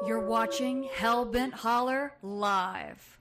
You're watching Hellbent Holler live.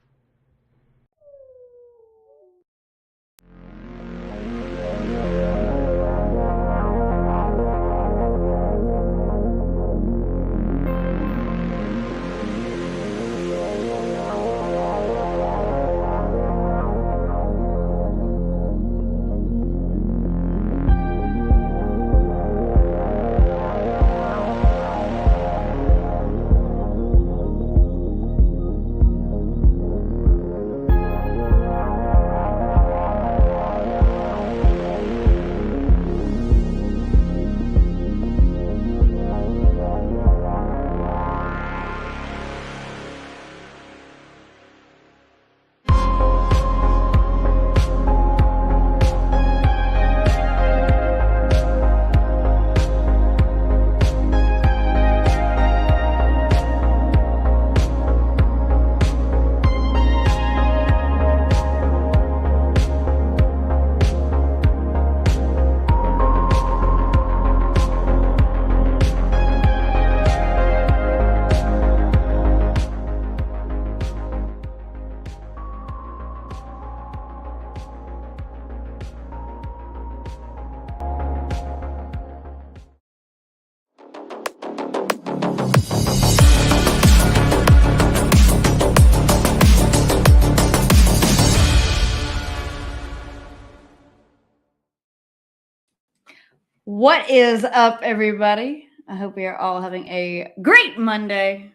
What is up, everybody? I hope we are all having a great Monday.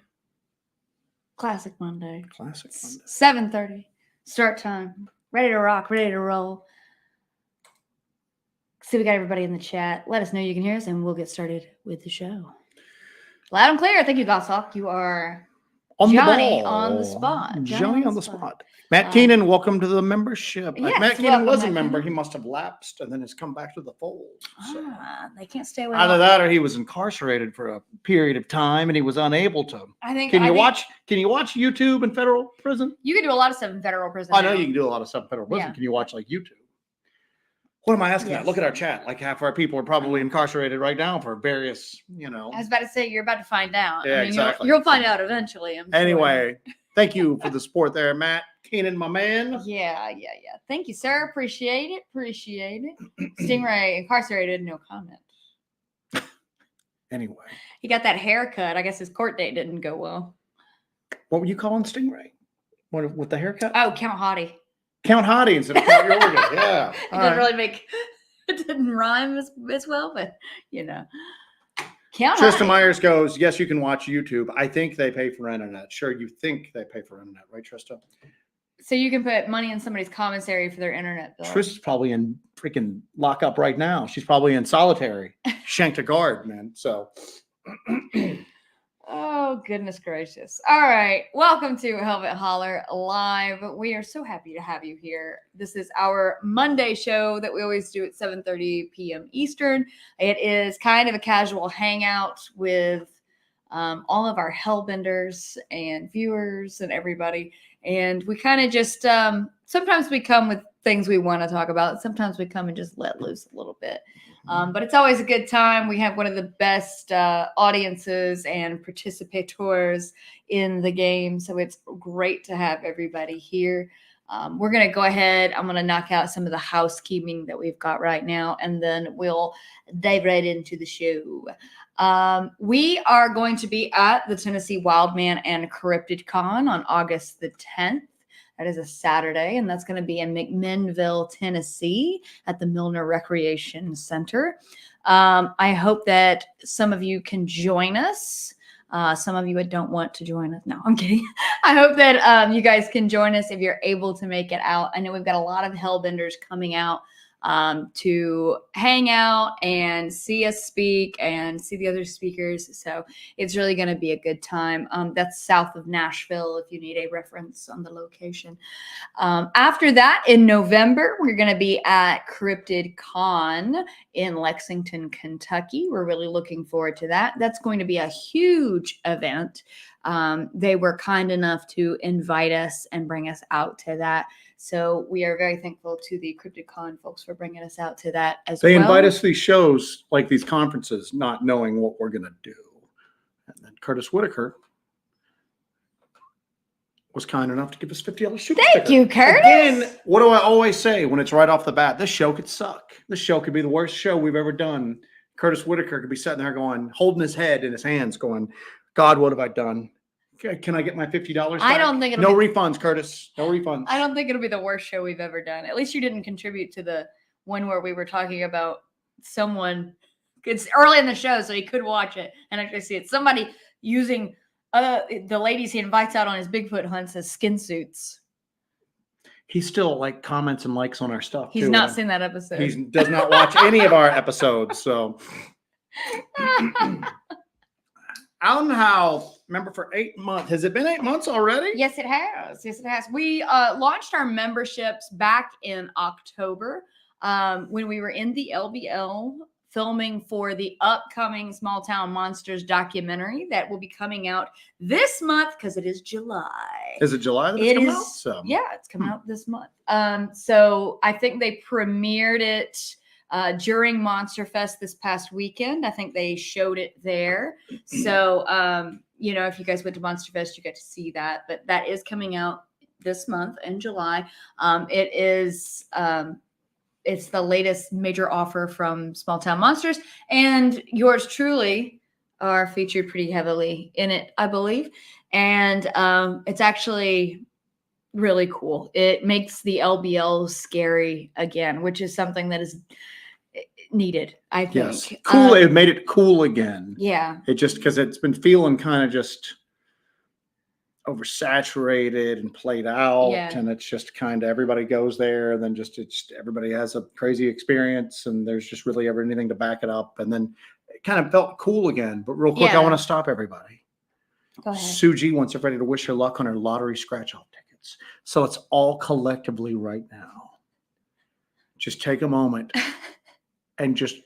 Classic Monday. Classic Monday. 7:30. Start time. Ready to rock, ready to roll. See, we got everybody in the chat. Let us know you can hear us, and we'll get started with the show. Loud and clear. Thank you, Goshawk. You are On Johnny the ball. on the spot. Johnny on the spot. Matt Keenan, welcome to the membership. Yes, Matt Keenan was a Matt member. Keenan. He must have lapsed and then has come back to the fold. So. They can't stay away. Either that or he was incarcerated for a period of time and he was unable to. Can you watch YouTube in federal prison? You can do a lot of stuff in federal prison. I know you can do a lot of stuff in federal prison. Yeah. Can you watch like YouTube? What am I asking Yes. that? Look at our chat. Like half our people are probably incarcerated right now for various, I was about to say, you're about to find out. Yeah, exactly. You'll find out eventually. I'm sure. Anyway, thank you for the support there, Matt Keenan, my man. Yeah. Thank you, sir. Appreciate it. Stingray incarcerated, no comment. Anyway. He got that haircut. I guess his court date didn't go well. What were you calling Stingray? What, with the haircut? Oh, Count Hottie. Count Hottie instead of Count Yorga. Yeah. It didn't rhyme as well, but Count Trista Hottie. Myers goes, yes, you can watch YouTube. I think they pay for internet. Sure, you think they pay for internet, right, Trista? So you can put money in somebody's commissary for their internet bill. Trista's probably in freaking lockup right now. She's probably in solitary. Shanked a guard, man. So. Oh, goodness gracious. All right. Welcome to Hellbent Holler Live. We are so happy to have you here. This is our Monday show that we always do at 7:30 p.m. Eastern. It is kind of a casual hangout with all of our Hellbenders and viewers and everybody. And we kind of just, sometimes we come with things we want to talk about. Sometimes we come and just let loose a little bit. But it's always a good time. We have one of the best audiences and participators in the game. So it's great to have everybody here. We're going to go ahead. I'm going to knock out some of the housekeeping that we've got right now, and then we'll dive right into the show. We are going to be at the Tennessee Wildman and Cryptid Con on August the 10th. That is a Saturday, and that's going to be in McMinnville, Tennessee at the Milner Recreation Center. I hope that some of you can join us. Some of you don't want to join us. No, I'm kidding. I hope that you guys can join us if you're able to make it out. I know we've got a lot of Hellbenders coming out to hang out and see us speak and see the other speakers. So it's really going to be a good time. That's south of Nashville, if you need a reference on the location. After that, in November, we're going to be at Cryptid Con in Lexington, Kentucky. We're really looking forward to that. That's going to be a huge event. They were kind enough to invite us and bring us out to that. So we are very thankful to the Cryptid Con folks for bringing us out to that as well. They invite us to these shows, like these conferences, not knowing what we're going to do. And then Curtis Whitaker was kind enough to give us $50 super Thank sticker. you, Curtis. Again, what do I always say when it's right off the bat? This show could suck. This show could be the worst show we've ever done. Curtis Whitaker could be sitting there going, holding his head in his hands, going, God, what have I done? Can I get my $50 back? I don't think no refunds, Curtis. No refunds. I don't think it'll be the worst show we've ever done. At least you didn't contribute to the one where we were talking about someone. It's early in the show, so he could watch it and actually see it. Somebody using the ladies he invites out on his Bigfoot hunts as skin suits. He still like comments and likes on our stuff. He's not seen that episode. He does not watch any of our episodes. So, Alan Howe, remember for 8 months. Has it been 8 months already? Yes, it has. Yes, it has. We launched our memberships back in October when we were in the LBL filming for the upcoming Small Town Monsters documentary that will be coming out this month because it is July. Is it July that it's coming out? So. Yeah, it's coming out this month. So I think they premiered it during Monster Fest this past weekend. I think they showed it there. So, if you guys went to Monster Fest, you get to see that. But that is coming out this month in July. It is... it's the latest major offer from Small Town Monsters, and yours truly are featured pretty heavily in it, I believe. And it's actually really cool. It makes the LBL scary again, which is something that is needed, I think. Yes. Cool. It made it cool again. Yeah. It just, because it's been feeling kind of just oversaturated and played out, and it's just kind of everybody goes there, and then it's everybody has a crazy experience, and there's just really ever anything to back it up, and then it kind of felt cool again. But real quick, I want to stop everybody. Go ahead. Suji wants everybody to wish her luck on her lottery scratch-off tickets. So it's all collectively right now. Just take a moment and just,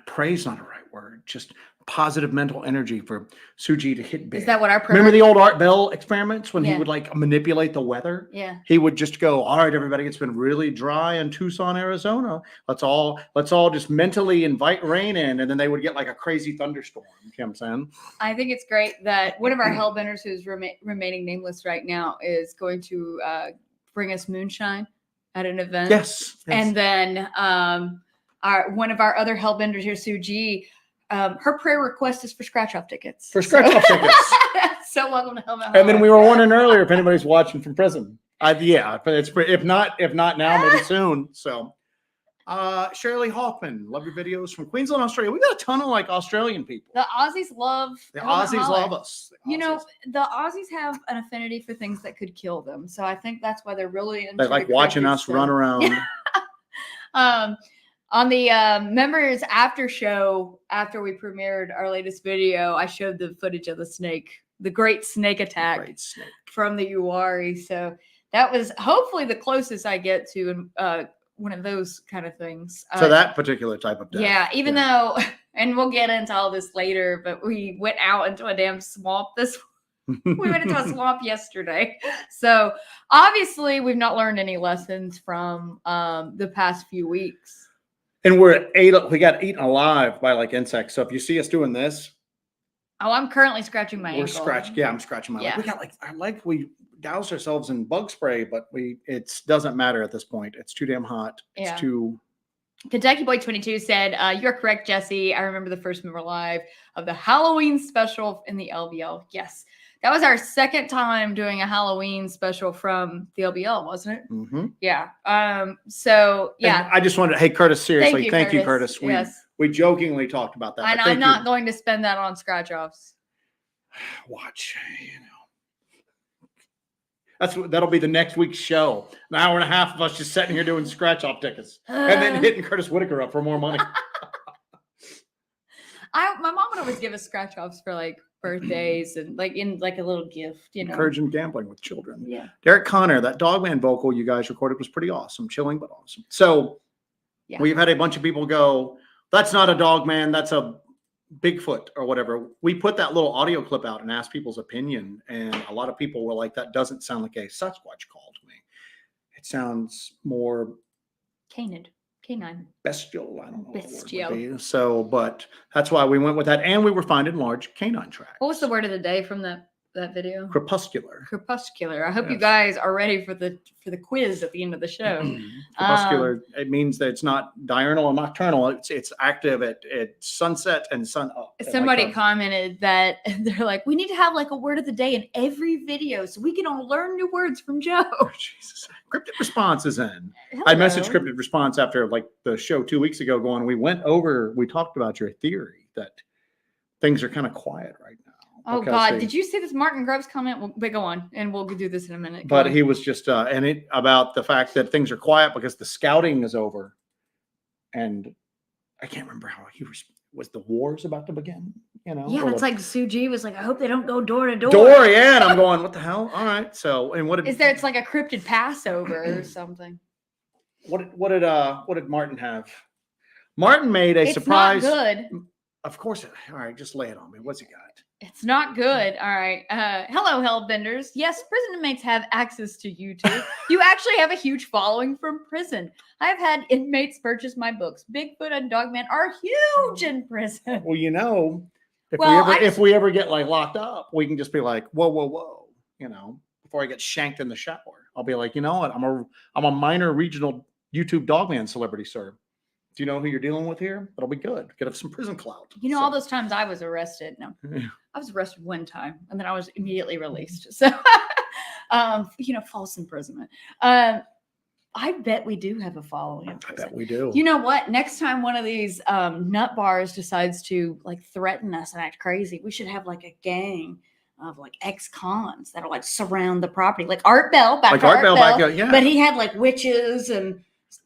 praise not the right word, just positive mental energy for Suji to hit big. Is that what our remember the old Art Bell experiments when he would like manipulate the weather? Yeah. He would just go, all right, everybody, it's been really dry in Tucson, Arizona. Let's all just mentally invite rain in, and then they would get like a crazy thunderstorm. You know what I'm saying? I think it's great that one of our hellbenders who's remaining nameless right now is going to bring us moonshine at an event. Yes. And then one of our other hellbenders here, Suji, her prayer request is for scratch-off tickets. Tickets. So welcome to Helmet. And then we were wondering earlier if anybody's watching from prison. But it's if not now, maybe soon. So, Shirley Hoffman, love your videos from Queensland, Australia. We got a ton of like Australian people. The Aussies love us. The Aussies have an affinity for things that could kill them. So I think that's why they're really into they like watching us run around. On the members after show, after we premiered our latest video, I showed the footage of the great snake attack from the Uwari. So that was hopefully the closest I get to one of those kind of things. So that particular type of death. Yeah, even though, and we'll get into all this later, but we went out into a damn swamp we went into a swamp yesterday. So obviously we've not learned any lessons from the past few weeks. And we got eaten alive by like insects. So if you see us doing this. Oh, I'm currently scratching my ankle. I'm scratching my leg. We got we doused ourselves in bug spray, but it doesn't matter at this point. It's too damn hot. It's too. Kentucky Boy 22 said, you're correct, Jesse. I remember the first member live of the Halloween special in the LBL. Yes. That was our second time doing a Halloween special from the LBL, wasn't it? Mm-hmm. Yeah. So, yeah. And I just wanted to, hey, Curtis, seriously, thank you, Curtis. We jokingly talked about that. I'm not going to spend that on scratch-offs. Watch, that'll be the next week's show. An hour and a half of us just sitting here doing scratch-off tickets and then hitting Curtis Whitaker up for more money. My mom would always give us scratch-offs for like birthdays and like in like a little gift, Encouraging gambling with children. Yeah. Derek Connor, that Dogman vocal you guys recorded was pretty awesome. Chilling, but awesome. So we've had a bunch of people go, that's not a Dogman, that's a Bigfoot or whatever. We put that little audio clip out and asked people's opinion. And a lot of people were like, that doesn't sound like a Sasquatch call to me. It sounds more canine. Bestial. I don't know. Bestial. So, but that's why we went with that. And we were finding large canine tracks. What was the word of the day from the that video? Crepuscular. Crepuscular. I hope you guys are ready for the quiz at the end of the show. Crepuscular. It means that it's not diurnal or nocturnal. It's active at sunset and sun up. Somebody commented that they're like, we need to have like a word of the day in every video so we can all learn new words from Joe. Oh, Jesus. Cryptid Response is in. Hello. I messaged Cryptid Response after like the show 2 weeks ago going, we talked about your theory that things are kind of quiet right now. Oh God! Did you see this Martin Groves comment? Well, go on, and we'll do this in a minute. But he was just about the fact that things are quiet because the scouting is over, and I can't remember how he was the wars about to begin. You know? Yeah, it's like Suji was like, I hope they don't go door to door. Door, yeah, and I'm going, what the hell? All right, so and what is there? It's like a cryptid Passover or something. What did Martin have? Martin made a surprise. It's not good. Of course. All right, just lay it on me. What's he got? It's not good. All right. Hello, Hellbenders. Yes, prison inmates have access to YouTube. You actually have a huge following from prison. I've had inmates purchase my books. Bigfoot and Dogman are huge in prison. Well, you know, if we ever get like locked up, we can just be like, whoa, you know, before I get shanked in the shower, I'll be like, you know what? I'm a minor regional YouTube Dogman celebrity, sir. Do you know who you're dealing with here? That'll be good. Get up some prison clout. You know, all those times I was arrested. No, I was arrested one time and then I was immediately released. So, you know, false imprisonment. I bet we do have a following in prison. I bet we do. You know what? Next time one of these nut bars decides to like threaten us and act crazy, we should have like a gang of like ex-cons that'll like surround the property. Like Art Bell, yeah. But he had like witches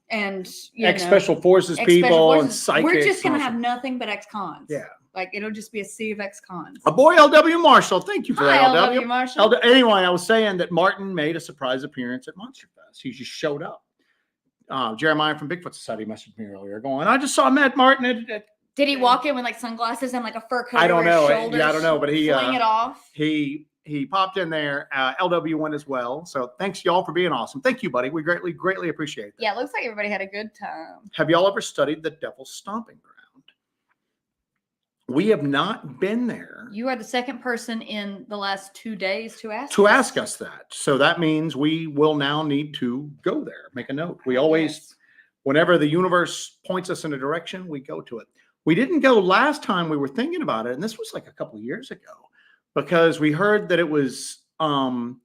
and special forces people and psychics. We're just gonna have nothing but ex-cons. Yeah, like it'll just be a sea of ex-cons. A boy, LW Marshall. Thank you for that, LW Marshall. Anyway, I was saying that Martin made a surprise appearance at Monster Fest. He just showed up. Jeremiah from Bigfoot Society messaged me earlier, going, "I just saw Matt Martin." Did he walk in with like sunglasses and like a fur coat? I don't know. Yeah, I don't know, but he fling it off. He popped in there. LW went as well. So thanks y'all for being awesome. Thank you, buddy. We greatly appreciate that. Yeah, it looks like everybody had a good time. Have y'all ever studied the Devil's Stomping Ground? We have not been there. You are the second person in the last 2 days to ask us that. So that means we will now need to go there. Make a note. We always, whenever the universe points us in a direction, we go to it. We didn't go last time we were thinking about it, and this was like a couple of years ago, because we heard that it was kind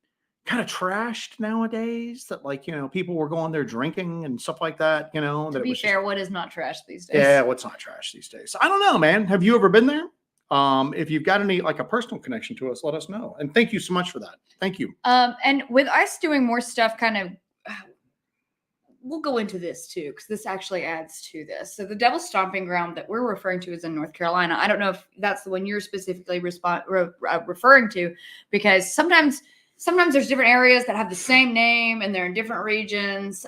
of trashed nowadays, that like, you know, people were going there drinking and stuff like that, you know. To be fair, what is not trash these days? Yeah, what's not trash these days? I don't know, man. Have you ever been there? If you've got any like a personal connection to us, let us know. And thank you so much for that. Thank you. And with us doing more stuff, kind of, we'll go into this too, because this actually adds to this. So the Devil's Stomping Ground that we're referring to is in North Carolina. I don't know if that's the one you're specifically referring to, because sometimes there's different areas that have the same name and they're in different regions.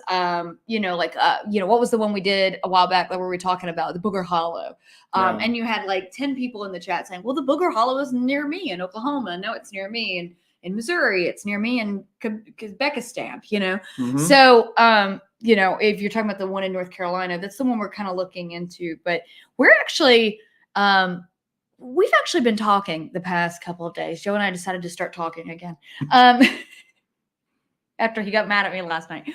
You know, like, what was the one we did a while back that we were talking about, the Booger Hollow. And you had like 10 people in the chat saying, well, the Booger Hollow is near me in Oklahoma. No, it's near me in Missouri. It's near me in Uzbekistan, you know? Mm-hmm. So, you know, if you're talking about the one in North Carolina, that's the one we're kind of looking into. But we're actually, we've actually been talking the past couple of days. Joe and I decided to start talking again after he got mad at me last night.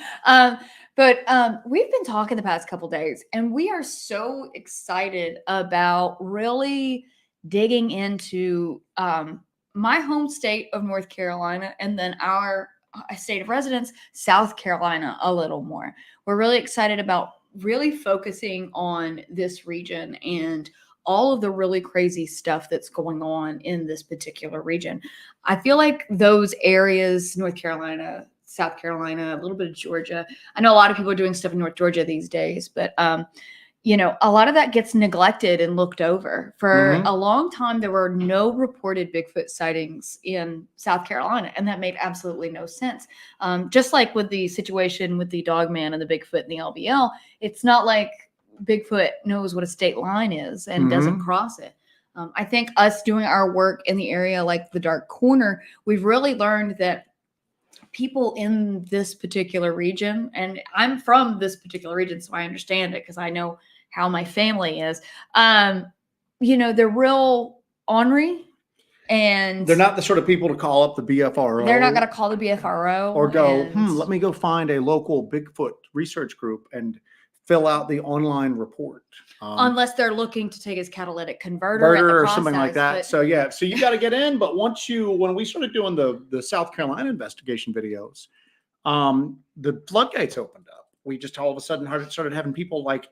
But we've been talking the past couple of days, and we are so excited about really digging into my home state of North Carolina and then our state of residence, South Carolina, a little more. We're really excited about really focusing on this region and all of the really crazy stuff that's going on in this particular region. I feel like those areas, North Carolina, South Carolina, a little bit of Georgia. I know a lot of people are doing stuff in North Georgia these days, but you know, a lot of that gets neglected and looked over. For a long time, there were no reported Bigfoot sightings in South Carolina, and that made absolutely no sense. Just like with the situation with the Dogman and the Bigfoot and the LBL, it's not like Bigfoot knows what a state line is and doesn't cross it. I think us doing our work in the area like the Dark Corner, we've really learned that people in this particular region, and I'm from this particular region, so I understand it because I know how my family is, you know, they're real ornery. And they're not the sort of people to call up the BFRO. They're not going to call the BFRO or go, let me go find a local Bigfoot research group and fill out the online report. Unless they're looking to take his catalytic converter or something like that. So yeah, so you got to get in. But when we started doing the South Carolina investigation videos, the floodgates opened up. We just all of a sudden started having people like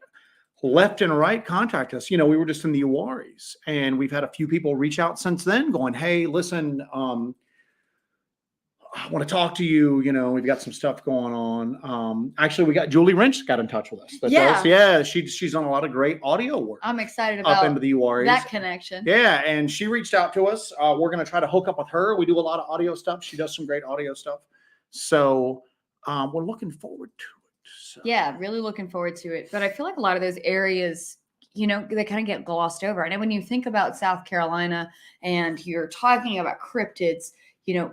left and right contact us. We were just in the Uwaris, and we've had a few people reach out since then going, hey, listen, I want to talk to you. We've got some stuff going on. Actually, we got Julie Wrench got in touch with us. She's done a lot of great audio work. I'm excited about up into the Uwaris. That connection. Yeah, and she reached out to us. We're going to try to hook up with her. We do a lot of audio stuff. She does some great audio stuff. So we're looking forward to it. So. Yeah, really looking forward to it. But I feel like a lot of those areas, they kind of get glossed over. And when you think about South Carolina and you're talking about cryptids,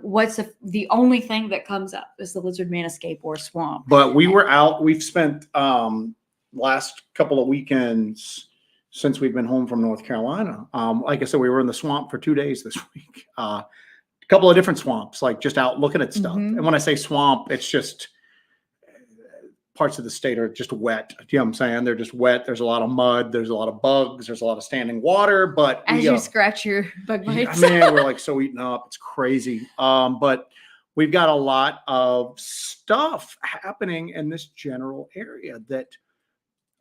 what's the only thing that comes up is the lizard man escape or swamp. But we've spent last couple of weekends since we've been home from North Carolina. Like I said, we were in the swamp for 2 days this week. A couple of different swamps, like just out looking at stuff. Mm-hmm. And when I say swamp, it's just parts of the state are just wet. Do you know what I'm saying? They're just wet. There's a lot of mud. There's a lot of bugs. There's a lot of standing water. But as you scratch your bug bites, man, we're like so eaten up. It's crazy. But we've got a lot of stuff happening in this general area that,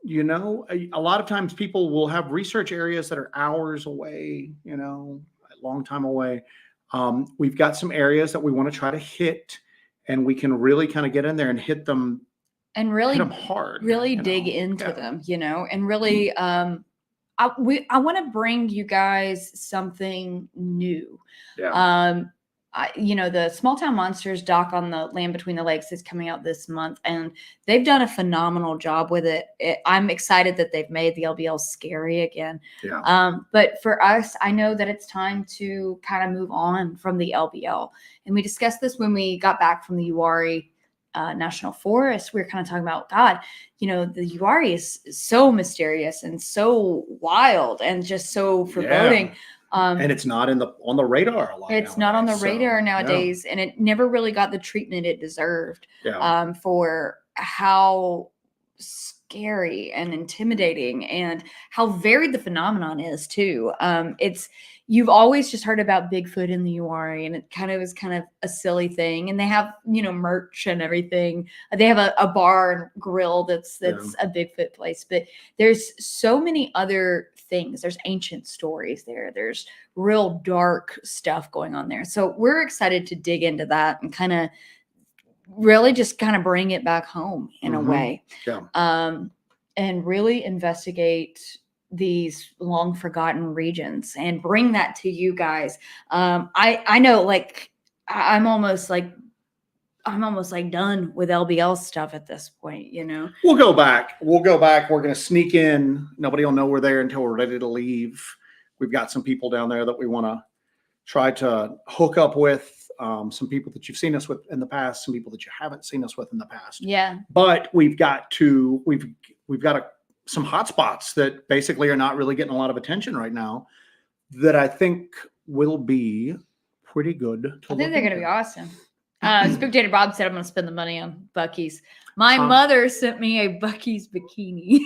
a lot of times people will have research areas that are hours away, a long time away. We've got some areas that we want to try to hit, and we can really kind of get in there and hit them. And really hit them hard, really dig into them, and really, I want to bring you guys something new. Yeah. The Small Town Monsters doc on the Land Between the Lakes is coming out this month, and they've done a phenomenal job with it. I'm excited that they've made the LBL scary again. Yeah. But for us, I know that it's time to kind of move on from the LBL. And we discussed this when we got back from the Uwharrie National Forest. We were kind of talking about, God, the Uwharrie is so mysterious and so wild and just so foreboding. Yeah. And it's not on the radar a lot. It's not on the radar nowadays, and it never really got the treatment it deserved. Yeah. For how scary and intimidating and how varied the phenomenon is too. You've always just heard about Bigfoot in the Uwharrie, and it kind of is kind of a silly thing. And they have, merch and everything. They have a bar and grill that's a Bigfoot place. But there's so many other things. There's ancient stories there. There's real dark stuff going on there. So we're excited to dig into that and kind of really just kind of bring it back home in a way. Yeah. And really investigate these long forgotten regions and bring that to you guys. I know, like, I'm almost like done with LBL stuff at this point, We'll go back. We're going to sneak in. Nobody will know we're there until we're ready to leave. We've got some people down there that we want to try to hook up with. Some people that you've seen us with in the past, some people that you haven't seen us with in the past. Yeah. But we've got some hot spots that basically are not really getting a lot of attention right now that I think will be pretty good. I think they're going to be awesome. Spectator Bob said I'm going to spend the money on Buc-ee's. My mother sent me a Buc-ee's bikini.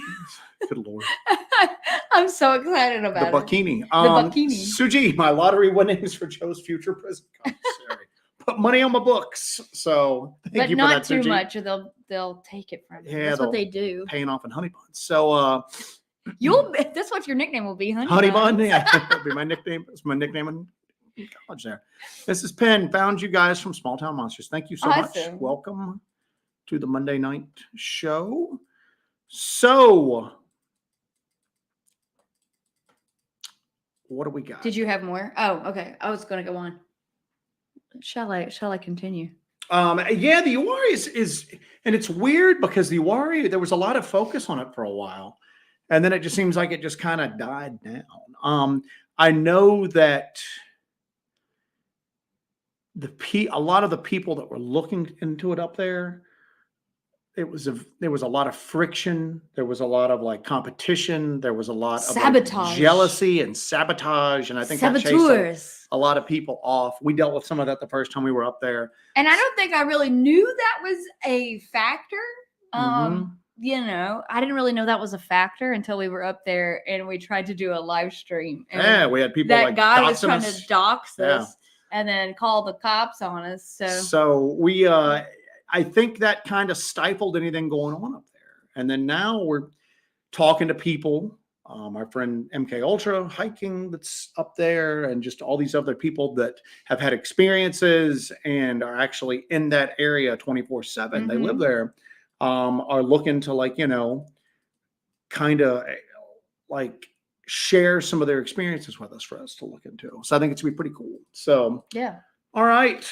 Good Lord. I'm so excited about the bikini. The bikini. Suji, my lottery winnings for Joe's future prison commissary. Put money on my books. So thank you for that, Suji. But not too much, or they'll take it from you. That's what they do. Paying off in honey buns. So that's what your nickname will be, honey bun. Yeah, that'll be my nickname. It's my nickname in college there. This is Penn. Found you guys from Small Town Monsters. Thank you so much. Welcome to the Monday night show. So what do we got? Did you have more? Oh, okay. I was going to go on. Shall I continue? Yeah, the Uwharrie is, and it's weird because the Uwharrie, there was a lot of focus on it for a while, and then it just seems like it just kind of died down. I know that a lot of the people that were looking into it up there, there was a lot of friction. There was a lot of like competition. There was a lot of sabotage, jealousy and sabotage. And I think that chased a lot of people off. We dealt with some of that the first time we were up there. And I don't think I really knew that was a factor. You know, I didn't really know that was a factor until we were up there and we tried to do a live stream. And we had people that like guy was trying us. to dox us and then call the cops on us. So we, I think that kind of stifled anything going on up there. And then now we're talking to people, our friend MK Ultra hiking that's up there, and just all these other people that have had experiences and are actually in that area 24/7. They live there, are looking to like, you know, kind of like share some of their experiences with us for us to look into. So I think it's gonna be pretty cool. So yeah. All right.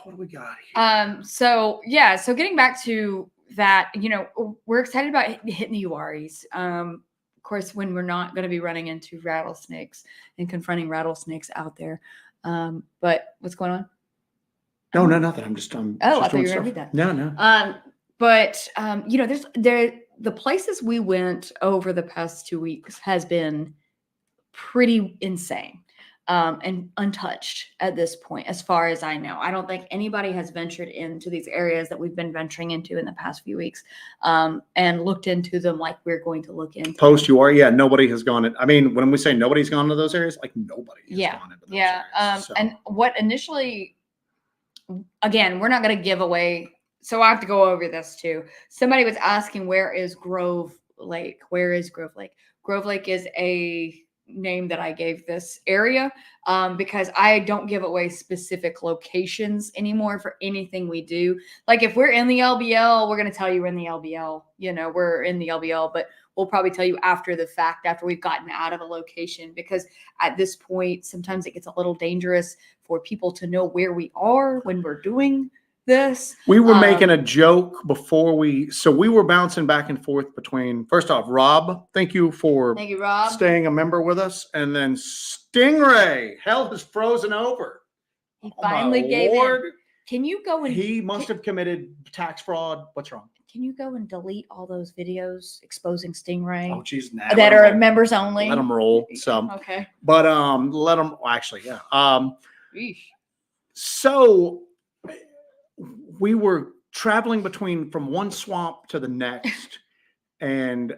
What do we got here? So getting back to that, you know, we're excited about hitting the URIs. Of course, when we're not going to be running into rattlesnakes and confronting rattlesnakes out there. But what's going on? No, nothing. I'm just I thought you were going to read that. No. But you know, the places we went over the past 2 weeks has been pretty insane. And untouched at this point, as far as I know. I don't think anybody has ventured into these areas that we've been venturing into in the past few weeks, and looked into them like we're going to look into. Post you are, nobody has gone. I mean, when we say nobody's gone to those areas, like nobody has gone into those areas. And what initially, again, we're not going to give away, so I have to go over this too. Somebody was asking, where is Grove Lake? Where is Grove Lake? Grove Lake is a name that I gave this area, because I don't give away specific locations anymore for anything we do. Like if we're in the LBL, we're going to tell you we're in the LBL, you know, we're in the LBL, but we'll probably tell you after the fact, after we've gotten out of a location, because at this point, sometimes it gets a little dangerous for people to know where we are when we're doing this. We were making a joke before we were bouncing back and forth between, first off, Rob, thank you, Rob, staying a member with us, and then Stingray, hell has frozen over. He finally gave in. Can you go and he must have committed tax fraud. What's wrong? Can you go and delete all those videos exposing Stingray? Oh, geez, that are members only. Let them roll. So okay, but let them. Well, actually, yeah. So we were traveling from one swamp to the next, and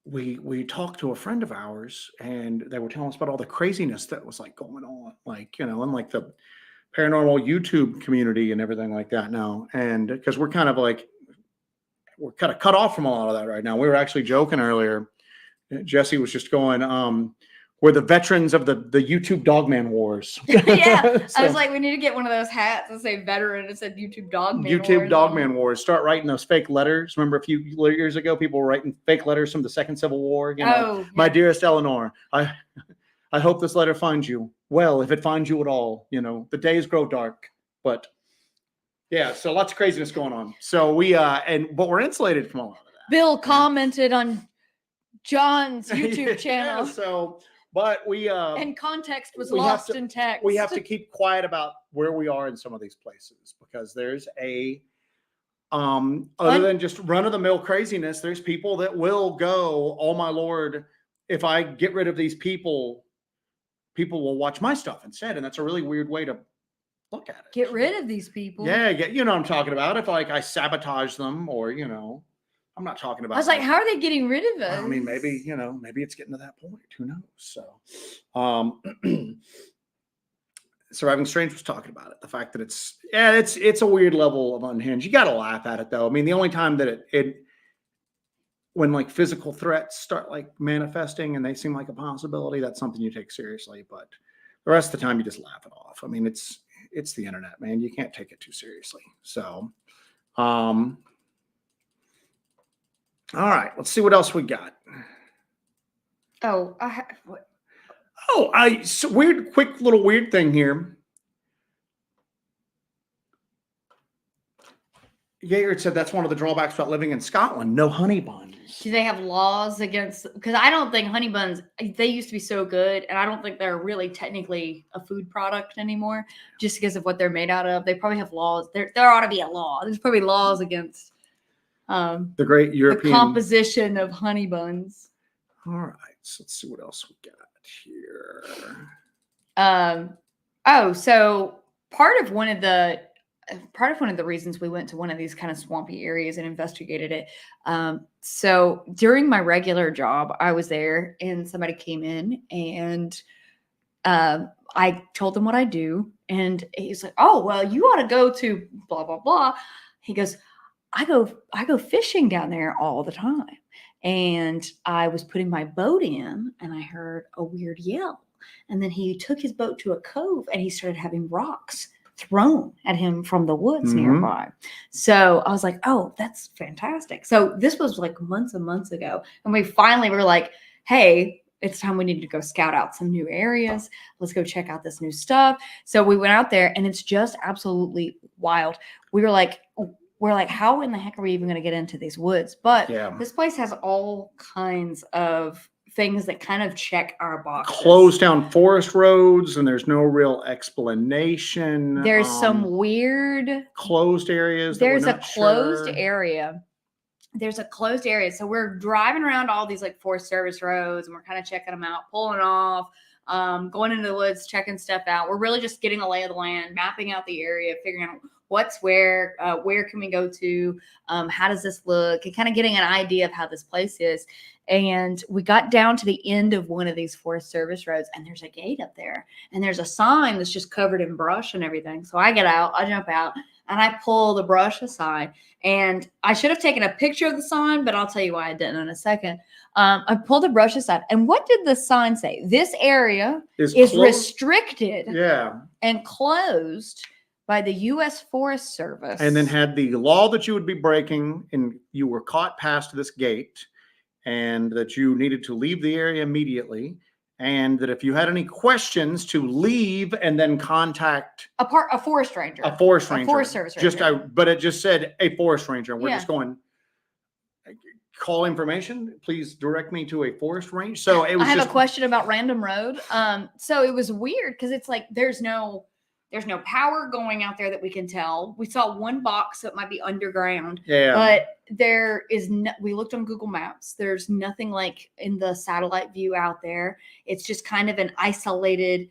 we talked to a friend of ours, and they were telling us about all the craziness that was like going on, like, you know, in like the paranormal YouTube community and everything like that now. And because we're kind of cut off from a lot of that right now. We were actually joking earlier. Jesse was just going, we're the veterans of the YouTube Dogman wars. Yeah. So, I was like, we need to get one of those hats that say veteran. It said YouTube Dogman Wars. Start writing those fake letters. Remember a few years ago, people were writing fake letters from the Second Civil War. You know, My dearest Eleanor, I hope this letter finds you. Well, if it finds you at all, you know, the days grow dark. But yeah, so lots of craziness going on. So but we're insulated from all of that. Bill commented on John's YouTube channel. But and context was lost in text. We have to keep quiet about where we are in some of these places, because there's other than just run of the mill craziness, there's people that will go, oh my Lord, if I get rid of these people will watch my stuff instead. And that's a really weird way to look at it. Get rid of these people. Yeah, you know what I'm talking about. If I sabotage them, or, you know, I'm not talking about. I was like, how are they getting rid of us? I mean, maybe it's getting to that point. Who knows? So, Surviving Strange was talking about it. The fact that it's a weird level of unhinged. You got to laugh at it though. I mean, the only time that when like physical threats start like manifesting and they seem like a possibility, that's something you take seriously. But the rest of the time, you just laugh it off. I mean, it's the internet, man. You can't take it too seriously. So, all right, let's see what else we got. Oh, quick little weird thing here. Yair said that's one of the drawbacks about living in Scotland. No honey bunnies. Do they have laws against? Because I don't think honey buns, they used to be so good, and I don't think they're really technically a food product anymore, just because of what they're made out of. They probably have laws. There ought to be a law. There's probably laws against the great European the composition of honey buns. All right, so let's see what else we got here. So part of one of the reasons we went to one of these kind of swampy areas and investigated it. So during my regular job, I was there and somebody came in and I told them what I do. And he's like, oh, well, you ought to go to blah, blah, blah. He goes, I go fishing down there all the time. And I was putting my boat in and I heard a weird yell. And then he took his boat to a cove and he started having rocks thrown at him from the woods nearby. So I was like, oh, that's fantastic. So this was like months and months ago. And we finally were like, hey, it's time we need to go scout out some new areas. Let's go check out this new stuff. So we went out there and it's just absolutely wild. We're like, how in the heck are we even going to get into these woods? But this place has all kinds of things that kind of check our boxes. Closed down forest roads, and there's no real explanation. There's some weird closed areas. There's a closed area. There's a closed area. So we're driving around all these like Forest Service roads, and we're kind of checking them out, pulling off, going into the woods, checking stuff out. We're really just getting a lay of the land, mapping out the area, figuring out what's where can we go to, how does this look, and kind of getting an idea of how this place is. And we got down to the end of one of these Forest Service roads, and there's a gate up there, and there's a sign that's just covered in brush and everything. So I get out, I jump out, and I pull the brush aside. And I should have taken a picture of the sign, but I'll tell you why I didn't in a second. I pulled the brush aside, and what did the sign say? This area is restricted and closed by the U.S. Forest Service. And then had the law that you would be breaking, and you were caught past this gate, and that you needed to leave the area immediately, and that if you had any questions to leave and then contact a forest ranger, a forest service ranger. But it just said a forest ranger. We're just going, call information, please direct me to a forest ranger. So it was I have a question about Random Road. So it was weird because it's like there's no power going out there that we can tell. We saw one box that might be underground, but there is we looked on Google Maps. There's nothing like in the satellite view out there. It's just kind of an isolated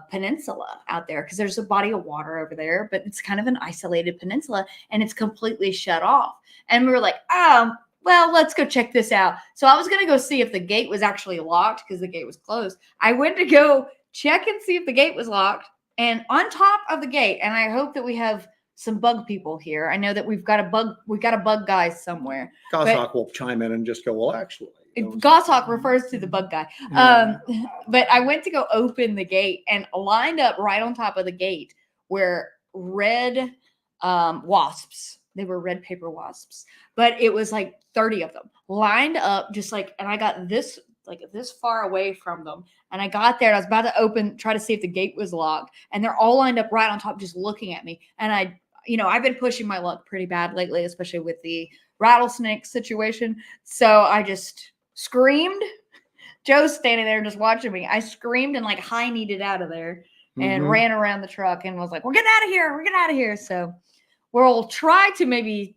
peninsula out there because there's a body of water over there, but it's kind of an isolated peninsula and it's completely shut off. And we were like, well, let's go check this out. So I was going to go see if the gate was actually locked because the gate was closed. I went to go check and see if the gate was locked. And on top of the gate, and I hope that we have some bug people here. I know that we've got a bug guy somewhere. Goshawk will chime in and just go, well, actually. Goshawk refers to the bug guy. But I went to go open the gate, and lined up right on top of the gate were red wasps. They were red paper wasps, but it was like 30 of them lined up, just like, and I got this far away from them. And I got there and I was about to try to see if the gate was locked. And they're all lined up right on top, just looking at me. And I've been pushing my luck pretty bad lately, especially with the rattlesnake situation. So I just screamed. Joe's standing there just watching me. I screamed and like high-kneed it out of there and ran around the truck and was like, we're getting out of here. We're getting out of here. So we'll try to maybe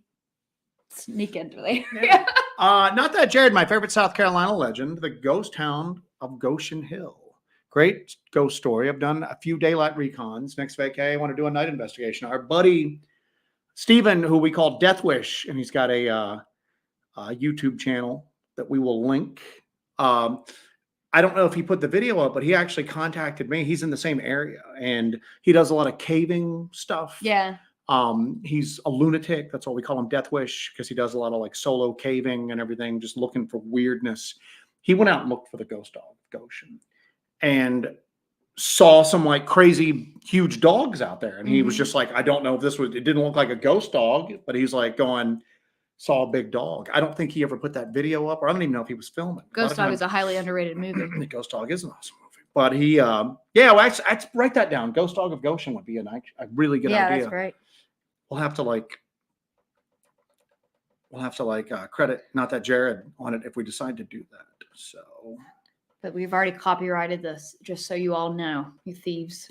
sneak into there. Not that Jared, my favorite South Carolina legend, the ghost town of Goshen Hill. Great ghost story. I've done a few daylight recons. Next vacay, I want to do a night investigation. Our buddy Steven, who we call Death Wish, and he's got a YouTube channel that we will link. I don't know if he put the video up, but he actually contacted me. He's in the same area, and he does a lot of caving stuff. Yeah. He's a lunatic. That's why we call him Death Wish, because he does a lot of like solo caving and everything, just looking for weirdness. He went out and looked for the ghost dog of Goshen and saw some like crazy huge dogs out there. And he was just like, I don't know if it didn't look like a ghost dog, but he's like saw a big dog. I don't think he ever put that video up, or I don't even know if he was filming. Ghost Dog is a highly underrated movie. The Ghost Dog is an awesome movie. But he, well, I'd write that down. Ghost Dog of Goshen would be a really good idea. Yeah, that's great. We'll have to we'll have to like credit not that Jared on it if we decide to do that. So, but we've already copyrighted this, just so you all know, you thieves.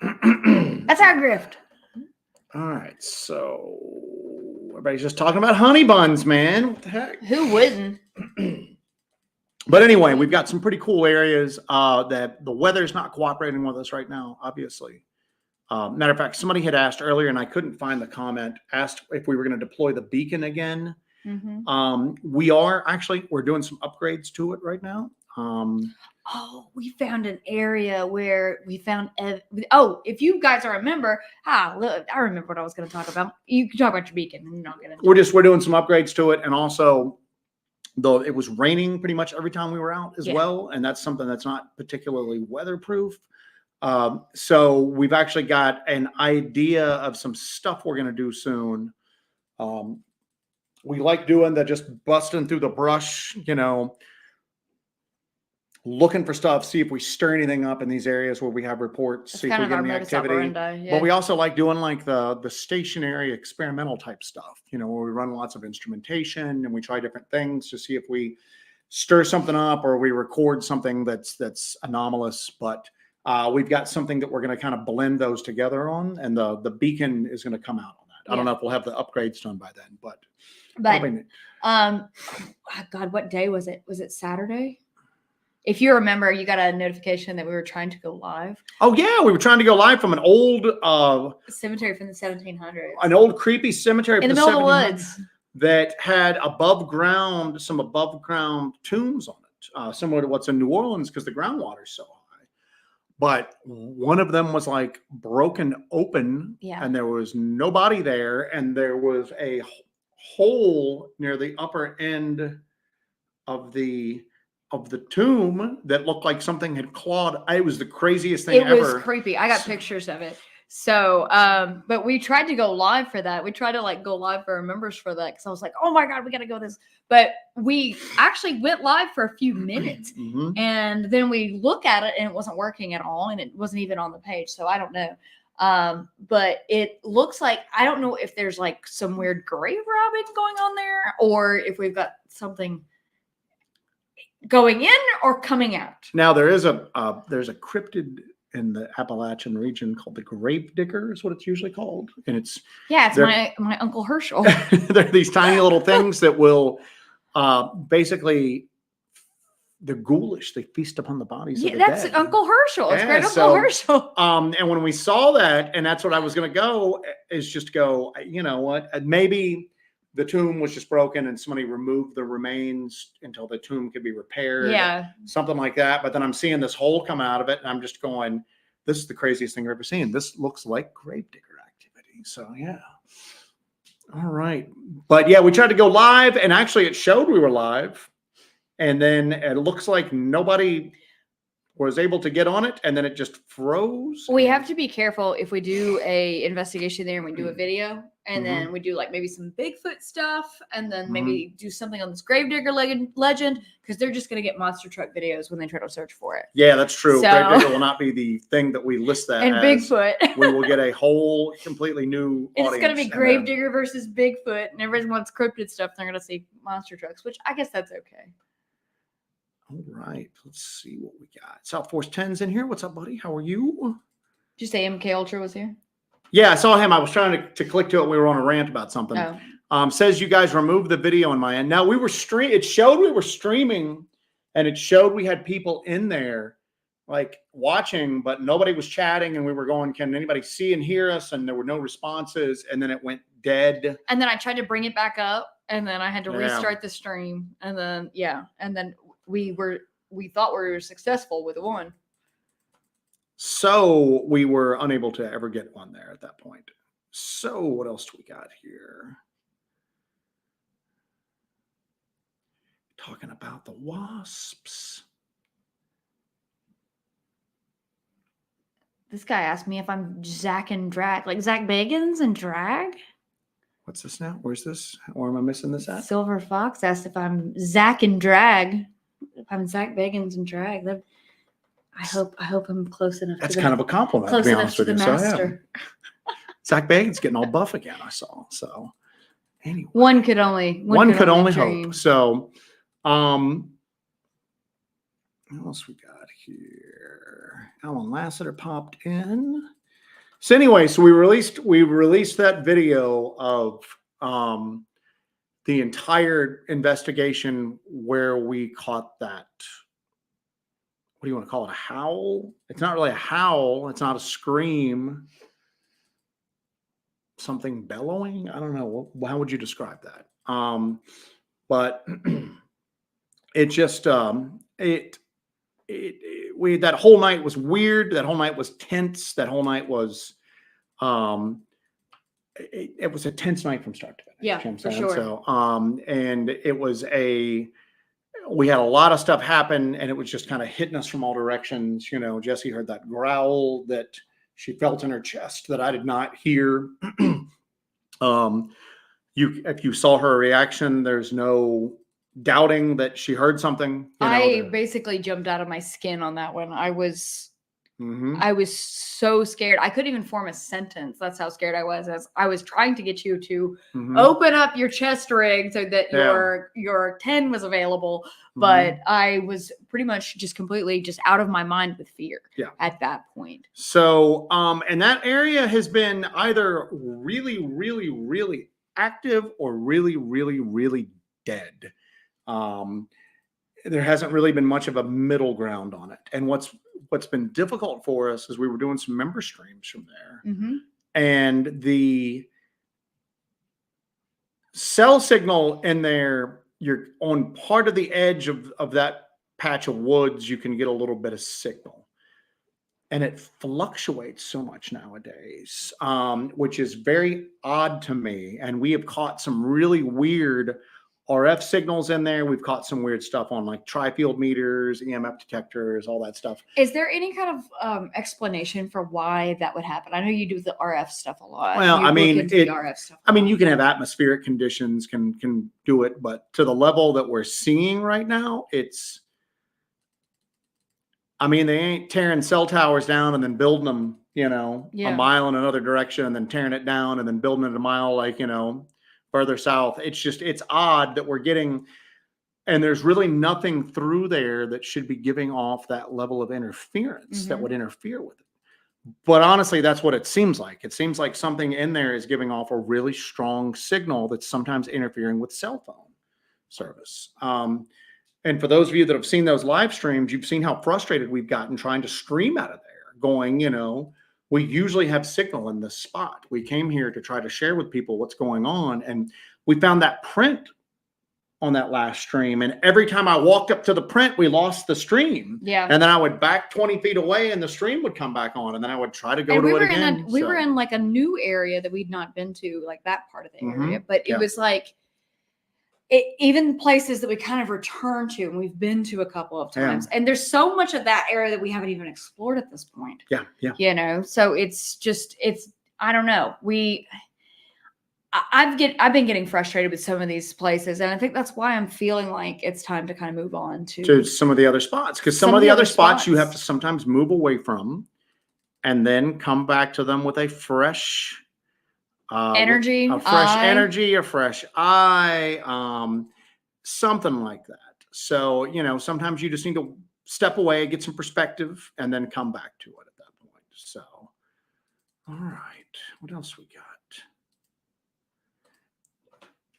That's our grift. All right, so everybody's just talking about honey buns, man. What the heck? Who wouldn't? But anyway, we've got some pretty cool areas that the weather's not cooperating with us right now, obviously. Matter of fact, somebody had asked earlier, and I couldn't find the comment, asked if we were going to deploy the beacon again. We're doing some upgrades to it right now. We found an area where we found if you guys remember, look, I remember what I was going to talk about. You can talk about your beacon. I'm not gonna we're doing some upgrades to it, and also though it was raining pretty much every time we were out as well, and that's something that's not particularly weatherproof. So we've actually got an idea of some stuff we're going to do soon. We like doing the just busting through the brush, looking for stuff, see if we stir anything up in these areas where we have reports, see if we get any activity. But we also like doing like the stationary experimental type stuff, where we run lots of instrumentation and we try different things to see if we stir something up or we record something that's anomalous. But we've got something that we're going to kind of blend those together on, and the beacon is going to come out on that. I don't know if we'll have the upgrades done by then, but God, what day was it? Was it Saturday? If you remember, you got a notification that we were trying to go live. Oh yeah, we were trying to go live from an old cemetery from the 1700s. An old creepy cemetery in the middle of the woods that had some above ground tombs on it, similar to what's in New Orleans because the groundwater's so high. But one of them was like broken open, and there was nobody there, and there was a hole near the upper end of the tomb that looked like something had clawed. It was the craziest thing ever. It was creepy. I got pictures of it. So, but we tried to go live for that. We tried to like go live for our members for that because I was like, oh my God, we got to go this. But we actually went live for a few minutes, and then we look at it and it wasn't working at all, and it wasn't even on the page. So I don't know. But it looks like, I don't know if there's like some weird grave robbing going on there, or if we've got something going in or coming out. Now there's a cryptid in the Appalachian region called the grave digger is what it's usually called. And it's my Uncle Herschel. They're these tiny little things that will basically, they're ghoulish. They feast upon the bodies of the that's dead. Uncle Herschel. It's great Uncle Herschel. And when we saw that, and that's what I was going to go, is just go, you know what, maybe the tomb was just broken and somebody removed the remains until the tomb could be repaired. Yeah. Something like that. But then I'm seeing this hole come out of it and I'm just going, this is the craziest thing I've ever seen. This looks like gravedigger activity. So yeah. All right. But yeah, we tried to go live and actually it showed we were live. And then it looks like nobody was able to get on it, and then it just froze. We have to be careful if we do a investigation there and we do a video, and then we do like maybe some Bigfoot stuff, and then maybe do something on this gravedigger legend, because they're just going to get monster truck videos when they try to search for it. Yeah, that's true. So, gravedigger will not be the thing that we list that and as. Bigfoot. We will get a whole completely new audience. It's going to be gravedigger versus Bigfoot, and everyone wants cryptid stuff. They're going to see monster trucks, which I guess that's okay. All right, let's see what we got. South Force 10's in here. What's up, buddy? How are you? Did you say MK Ultra was here? Yeah, I saw him. I was trying to click to it. We were on a rant about something. Says you guys removed the video on my end. Now we were it showed we were streaming, and it showed we had people in there like watching, but nobody was chatting, and we were going, can anybody see and hear us? And there were no responses, and then it went dead. And then I tried to bring it back up, and then I had to restart the stream, and then we thought we were successful with one. So we were unable to ever get one there at that point. So what else do we got here? Talking about the wasps. This guy asked me if I'm Zach and Drag, like Zach Bagans and Drag. What's this now? Where's this? Or am I missing this at? Silver Fox asked if I'm Zach and Drag. If I'm Zach Bagans and Drag, I hope I'm close enough. That's kind of a compliment. Close enough to the master. Zach Bagan's getting all buff again, I saw. So anyway. One could only hope. So what else we got here? Alan Lassiter popped in. So anyway, so we released that video of the entire investigation where we caught that. What do you want to call it? A howl? It's not really a howl. It's not a scream. Something bellowing. I don't know. How would you describe that? But it just that whole night was weird. That whole night was tense. That whole night was it was a tense night from start to finish. Yeah, for sure. So and it was we had a lot of stuff happen, and it was just kind of hitting us from all directions. You know, Jesse heard that growl that she felt in her chest that I did not hear. If you saw her reaction, there's no doubting that she heard something. I basically jumped out of my skin on that one. I was so scared. I couldn't even form a sentence. That's how scared I was. As I was trying to get you to open up your chest rig so that your 10 was available, but I was pretty much just completely just out of my mind with fear at that point. So, and that area has been either really, really, really active or really, really, really dead. There hasn't really been much of a middle ground on it. And what's been difficult for us is we were doing some member streams from there, and the cell signal in there, you're on part of the edge of that patch of woods, you can get a little bit of signal, and it fluctuates so much nowadays, which is very odd to me. And we have caught some really weird RF signals in there. We've caught some weird stuff on like tri-field meters, EMF detectors, all that stuff. Is there any kind of explanation for why that would happen? I know you do the RF stuff a lot. Well, I mean, RF stuff you can have atmospheric conditions can do it, but to the level that we're seeing right now, they ain't tearing cell towers down and then building them, a mile in another direction and then tearing it down and then building it a mile, further south. It's odd that we're getting, and there's really nothing through there that should be giving off that level of interference that would interfere with it. But honestly, that's what it seems like. It seems like something in there is giving off a really strong signal that's sometimes interfering with cell phone service. And for those of you that have seen those live streams, you've seen how frustrated we've gotten trying to stream out of there, going, we usually have signal in this spot. We came here to try to share with people what's going on. And we found that print on that last stream. And every time I walked up to the print, we lost the stream. Yeah. And then I would back 20 feet away and the stream would come back on. And then I would try to go to it again. We were in like a new area that we'd not been to, like that part of the area. But it was like, even places that we kind of return to, and we've been to a couple of times, and there's so much of that area that we haven't even explored at this point. Yeah. So it's I don't know. I've been getting frustrated with some of these places, and I think that's why I'm feeling like it's time to kind of move on to some of the other spots, because some of the other spots you have to sometimes move away from, and then come back to them with a fresh energy, a fresh eye, something like that. So, sometimes you just need to step away, get some perspective, and then come back to it at that point. So, all right. What else we got?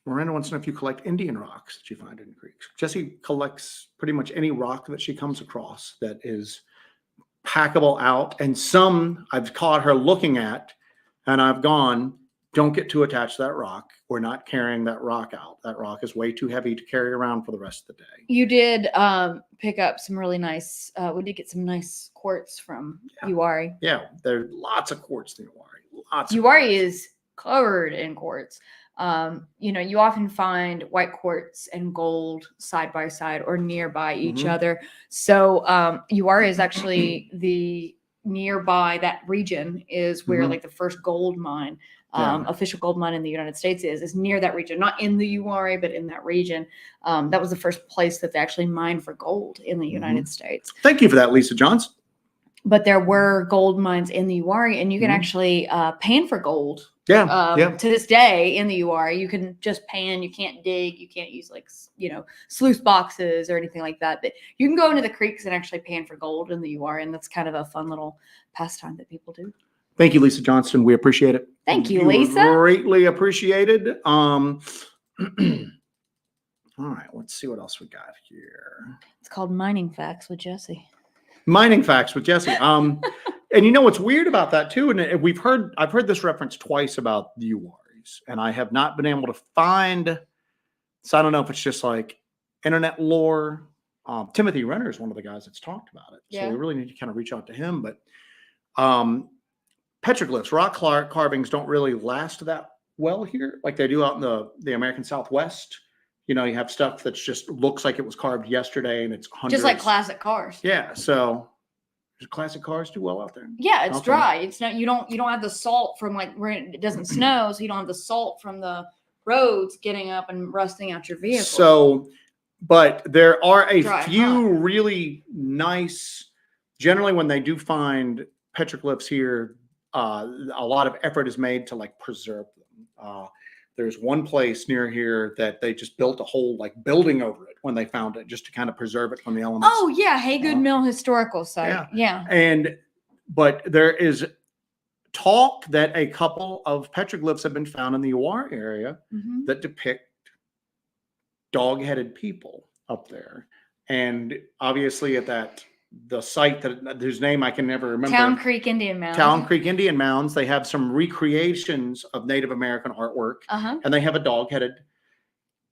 Miranda wants to know if you collect Indian rocks that you find in creeks. Jessie collects pretty much any rock that she comes across that is packable out. And some I've caught her looking at, and I've gone, don't get too attached to that rock. We're not carrying that rock out. That rock is way too heavy to carry around for the rest of the day. You did pick up some really nice, we did get some nice quartz from Uwharrie. Yeah, there's lots of quartz in Uwharrie. Uwharrie is covered in quartz. You often find white quartz and gold side by side or nearby each other. So Uwharrie is actually the nearby, that region is where like the first gold mine, official gold mine in the United States is near that region, not in the Uwharrie, but in that region. That was the first place that they actually mined for gold in the United States. Thank you for that, Lisa Johns. but there were gold mines in the URI, and you can actually pan for gold. To this day in the URI, you can just pan. You can't dig. You can't use like sluice boxes or anything like that. But you can go into the creeks and actually pan for gold in the URI, and that's kind of a fun little pastime that people do. Thank you, Lisa Johnston. We appreciate it. Thank you, Lisa. Greatly appreciated. All right, let's see what else we got here. It's called Mining Facts with Jesse. Mining Facts with Jesse. And you know what's weird about that too, and I've heard this reference twice about the URIs, and I have not been able to find. So I don't know if it's just like internet lore. Timothy Renner is one of the guys that's talked about it, so we really need to kind of reach out to him. But petroglyphs, rock carvings, don't really last that well here, like they do out in the American Southwest. You have stuff that's just looks like it was carved yesterday, and it's hundreds. Just like classic cars. Yeah. So, does classic cars do well out there? Yeah, it's dry. It's not. You don't have the salt from like where it doesn't snow, so you don't have the salt from the roads getting up and rusting out your vehicle. So, but there are a few really nice. Generally, when they do find petroglyphs here, a lot of effort is made to like preserve them. There's one place near here that they just built a whole like building over it when they found it, just to kind of preserve it from the elements. Oh yeah, Haygood Mill Historical Site. Yeah. But there is talk that a couple of petroglyphs have been found in the UR area that depict dog-headed people up there, and obviously at the site whose name I can never remember. Town Creek Indian Mounds. Town Creek Indian Mounds. They have some recreations of Native American artwork, and they have a dog-headed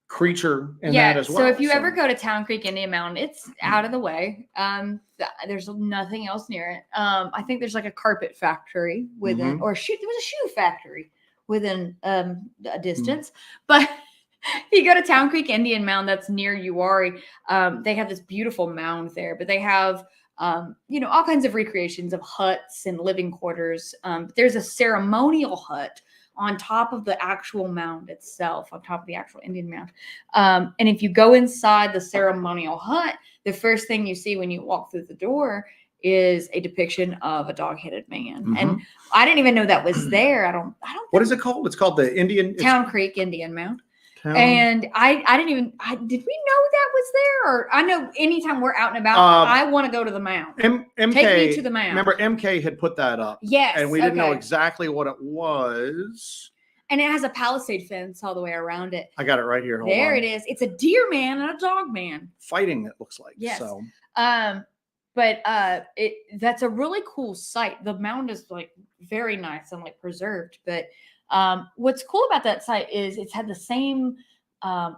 creature in that as well. So if you ever go to Town Creek Indian Mound, it's out of the way. There's nothing else near it. I think there's like a carpet factory within, or there was a shoe factory within a distance, but. If you go to Town Creek Indian Mound, that's near URI, they have this beautiful mound there, but they have, all kinds of recreations of huts and living quarters. There's a ceremonial hut on top of the actual mound itself, on top of the actual Indian mound. And if you go inside the ceremonial hut, the first thing you see when you walk through the door is a depiction of a dog-headed man. And I didn't even know that was there. I don't. What is it called? It's called the Town Creek Indian Mound. And I didn't even, did we know that was there? Or I know anytime we're out and about, I want to go to the mound. MK, take me to the mound. Remember MK had put that up. Yes. And we didn't know exactly what it was. And it has a palisade fence all the way around it. I got it right here. Hold there on. It is. It's a deer man and a dog man. Fighting, it looks like. Yes. So. But that's a really cool site. The mound is like very nice and like preserved, but what's cool about that site is it's had the same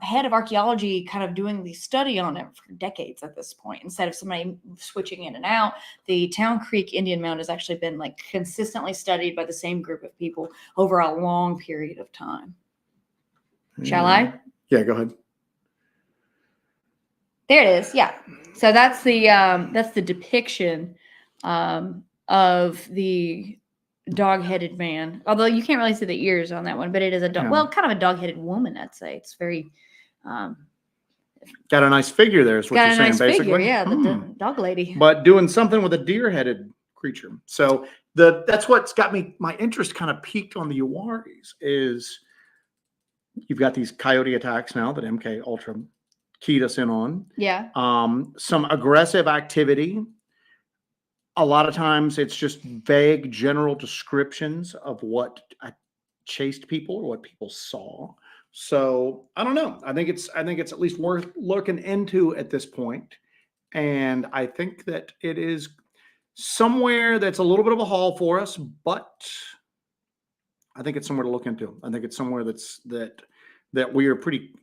head of archaeology kind of doing the study on it for decades at this point. Instead of somebody switching in and out, the Town Creek Indian Mound has actually been like consistently studied by the same group of people over a long period of time. Shall I? Yeah, go ahead. There it is. Yeah. So that's the depiction of the dog-headed man, although you can't really see the ears on that one, but it is a dog. Well, kind of a dog-headed woman, I'd say. It's very got a nice figure there, is what you're saying, basically. Figure, yeah, the dog lady. But doing something with a deer-headed creature. So that's what's got my interest kind of peaked on the URIs is you've got these coyote attacks now that MK Ultra keyed us in on. Yeah. Some aggressive activity. A lot of times it's just vague general descriptions of what chased people or what people saw. So I don't know. I think it's at least worth looking into at this point. And I think that it is somewhere that's a little bit of a haul for us, but I think it's somewhere to look into. I think it's somewhere that we are pretty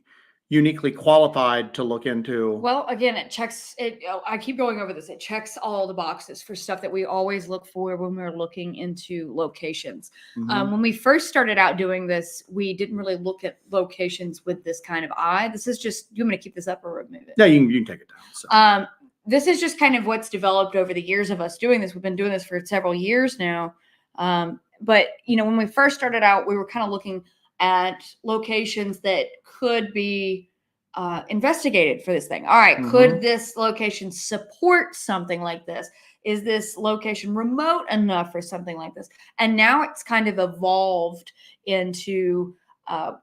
uniquely qualified to look into. Well, again, I keep going over this. It checks all the boxes for stuff that we always look for when we're looking into locations. When we first started out doing this, we didn't really look at locations with this kind of eye. This is just, you want me to keep this up or remove it? Yeah, you can take it down. So. This is just kind of what's developed over the years of us doing this. We've been doing this for several years now. But, when we first started out, we were kind of looking at locations that could be investigated for this thing. All right, could this location support something like this? is this location remote enough for something like this? And now it's kind of evolved into,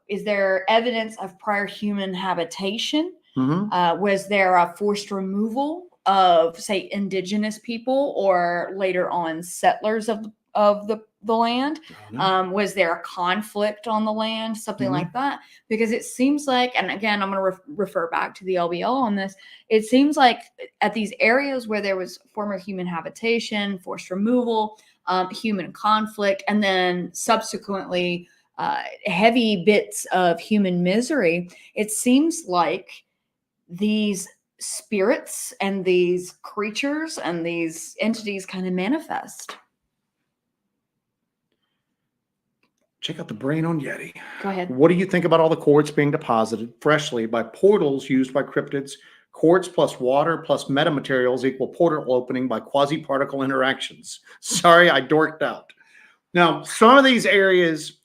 is there evidence of prior human habitation? Was there a forced removal of, say, indigenous people or later on settlers of the land? Was there a conflict on the land? Something like that? Because it seems like, and again, I'm going to refer back to the LBL on this. It seems like at these areas where there was former human habitation, forced removal, human conflict, and then subsequently heavy bits of human misery, it seems like these spirits and these creatures and these entities kind of manifest. Check out the brain on Yeti. Go ahead. What do you think about all the quartz being deposited freshly by portals used by cryptids? Quartz plus water plus metamaterials equal portal opening by quasi-particle interactions. Sorry, I dorked out. Now, some of these areas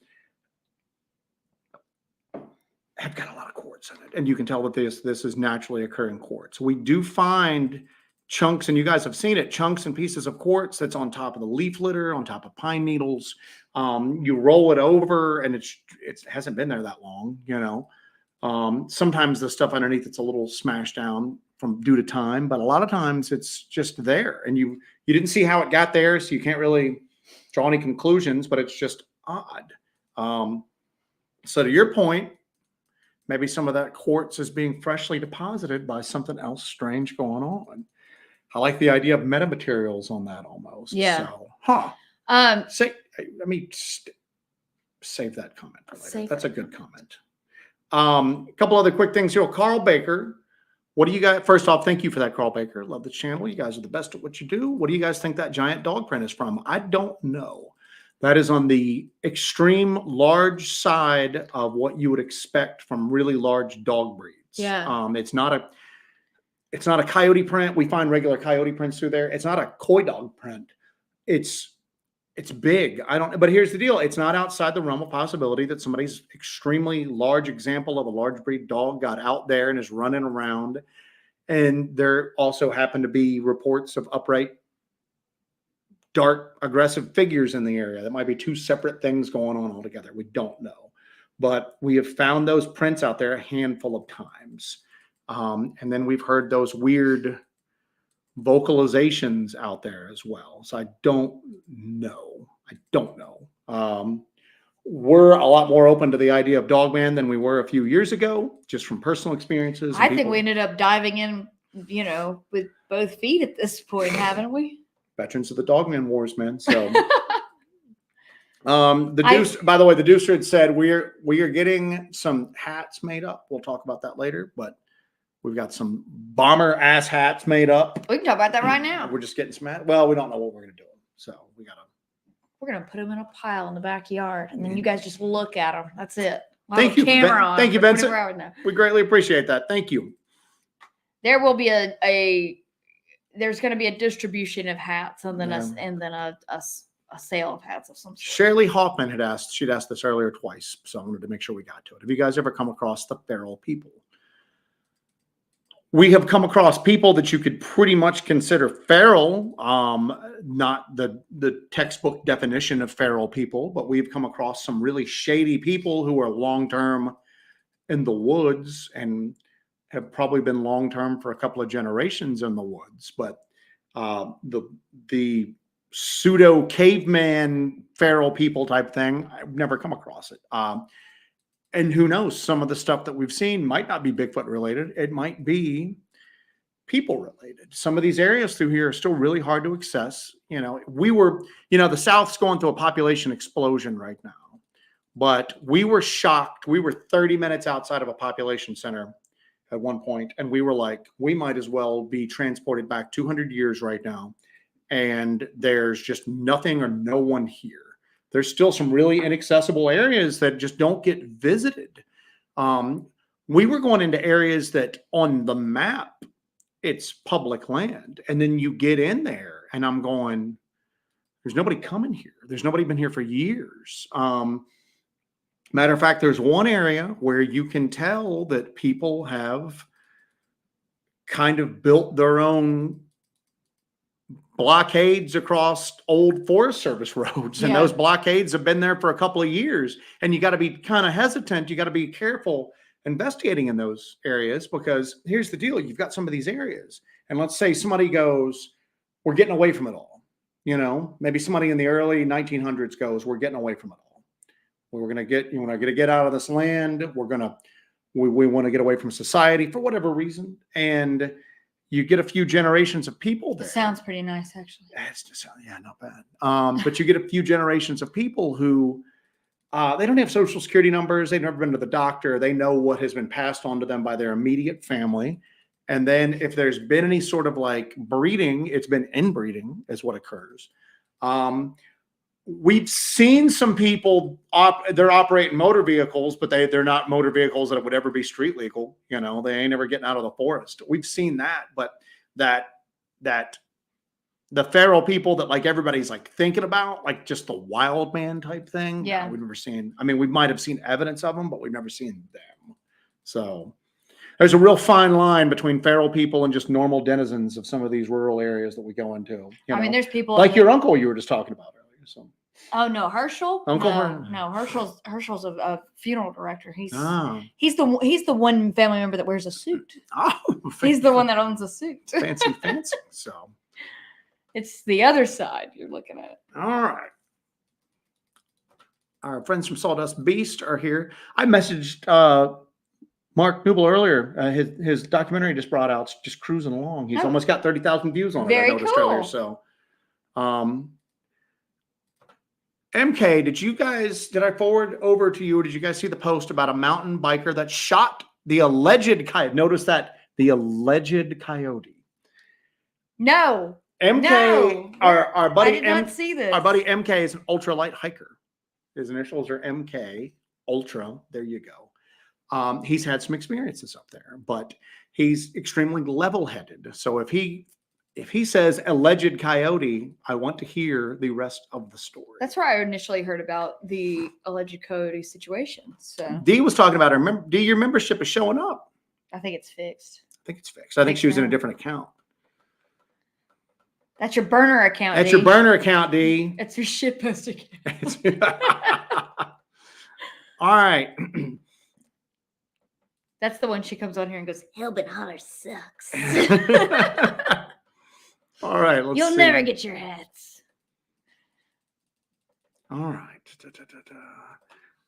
have got a lot of quartz in it, and you can tell that this is naturally occurring quartz. We do find chunks, and you guys have seen it, chunks and pieces of quartz that's on top of the leaf litter, on top of pine needles. You roll it over, and it hasn't been there that long, you know. Sometimes the stuff underneath it's a little smashed down due to time, but a lot of times it's just there, and you didn't see how it got there, so you can't really draw any conclusions, but it's just odd. So to your point, maybe some of that quartz is being freshly deposited by something else strange going on. I like the idea of metamaterials on that almost. Yeah. So, let me save that comment for later. That's a good comment. A couple other quick things here. Carl Baker, what do you guys, first off, thank you for that, Carl Baker. Love the channel. You guys are the best at what you do. What do you guys think that giant dog print is from? I don't know. That is on the extreme large side of what you would expect from really large dog breeds. Yeah. It's not a coyote print. We find regular coyote prints through there. It's not a coy dog print. It's big. But here's the deal. It's not outside the realm of possibility that somebody's extremely large example of a large breed dog got out there and is running around. And there also happen to be reports of upright, dark, aggressive figures in the area. That might be two separate things going on altogether. We don't know. But we have found those prints out there a handful of times. And then we've heard those weird vocalizations out there as well. So I don't know. We're a lot more open to the idea of Dogman than we were a few years ago, just from personal experiences. I think we ended up diving in, with both feet at this point, haven't we? Veterans of the Dogman Wars, man. So by the way, the Deucer had said we are getting some hats made up. We'll talk about that later, but we've got some bomber ass hats made up. We can talk about that right now. We're just getting some hats. Well, we don't know what we're gonna do. So we're gonna put them in a pile in the backyard, and then you guys just look at them. That's it. Thank you, thank you, Vincent. We greatly appreciate that. Thank you. There will be there's going to be a distribution of hats, and then a sale of hats of some sort. Shirley Hoffman had asked. She'd asked this earlier twice, so I wanted to make sure we got to it. Have you guys ever come across the feral people? We have come across people that you could pretty much consider feral, not the textbook definition of feral people, but we've come across some really shady people who are long-term in the woods and have probably been long-term for a couple of generations in the woods. But the pseudo caveman feral people type thing, I've never come across it. And who knows, some of the stuff that we've seen might not be Bigfoot related. It might be people related. Some of these areas through here are still really hard to access. The South's going through a population explosion right now, but we were shocked. We were 30 minutes outside of a population center at one point, and we were like, we might as well be transported back 200 years right now. And there's just nothing or no one here. There's still some really inaccessible areas that just don't get visited. We were going into areas that on the map, it's public land. And then you get in there and I'm going, there's nobody coming here. There's nobody been here for years. Matter of fact, there's one area where you can tell that people have kind of built their own blockades across old Forest Service roads, and those blockades have been there for a couple of years, and you got to be kind of hesitant. You got to be careful investigating in those areas, because here's the deal. You've got some of these areas, and let's say somebody goes, we're getting away from it all. You know, maybe somebody in the early 1900s goes, we're getting away from it all. We're going to get, you want to get out of this land. We want to get away from society for whatever reason. And you get a few generations of people there. Sounds pretty nice, actually. It's just, yeah, not bad. But you get a few generations of people who, they don't have social security numbers. They've never been to the doctor. They know what has been passed on to them by their immediate family. And then if there's been any sort of like breeding, it's been inbreeding is what occurs. We've seen some people, they're operating motor vehicles, but they're not motor vehicles that would ever be street legal. You know, they ain't ever getting out of the forest. We've seen that, but that the feral people that like everybody's like thinking about, like just the wild man type thing. Yeah. We've never seen, I mean, we might've seen evidence of them, but we've never seen them. So there's a real fine line between feral people and just normal denizens of some of these rural areas that we go into. I mean, there's people like your uncle you were just talking about earlier. So. Oh no, Herschel. Uncle no, Herschel's a funeral director. He's the one family member that wears a suit. Oh, he's the one that owns a suit. fancy. So it's the other side you're looking at. All right. Our friends from Sawdust Beast are here. I messaged Mark Newell earlier. His documentary just brought out, just cruising along. He's almost got 30,000 views on it. Very I noticed cool. Earlier, so, MK, did I forward over to you? Or did you guys see the post about a mountain biker that shot the alleged coyote? Notice that the alleged coyote. No. MK, no. Our buddy, I did not see this. Our buddy MK is an ultralight hiker. His initials are MK Ultra. There you go. He's had some experiences up there, but he's extremely level-headed. So if he says alleged coyote, I want to hear the rest of the story. That's where I initially heard about the alleged coyote situation. So Dee was talking about Dee, your membership is showing up. I think it's fixed. I think she was in a different account. That's your burner account. That's your burner account, Dee. That's your shitpost account. All right. That's the one she comes on here and goes, Helbin Holler sucks. All right. You'll see. never get your hats. All right.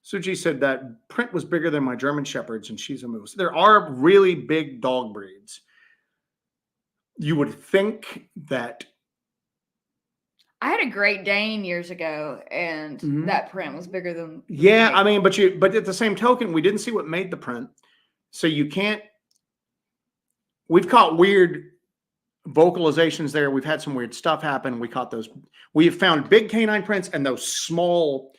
Suji said that print was bigger than my German Shepherds and she's a moose. There are really big dog breeds. You would think that. I had a Great Dane years ago, and that print was bigger than. Yeah, I mean, but at the same token, we didn't see what made the print, so you can't. We've caught weird vocalizations there. We've had some weird stuff happen. We caught those. We have found big canine prints and those small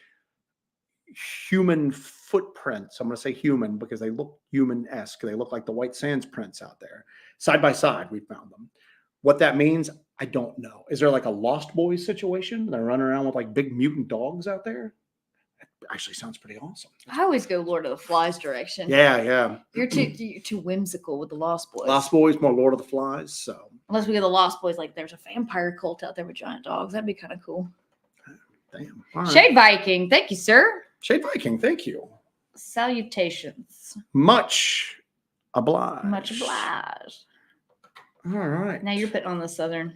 human footprints. I'm going to say human because they look human-esque. They look like the White Sands prints out there. Side by side, we found them. What that means, I don't know. Is there like a Lost Boys situation? They're running around with like big mutant dogs out there? That actually sounds pretty awesome. I always go Lord of the Flies direction. Yeah. You're too whimsical with the Lost Boys. Lost Boys, more Lord of the Flies. So unless we get the Lost Boys, like there's a vampire cult out there with giant dogs. That'd be kind of cool. Damn. All right. Shade Viking, thank you, sir. Shade Viking, thank you. Salutations. Much obliged. Much obliged. All right. Now you're putting on the Southern.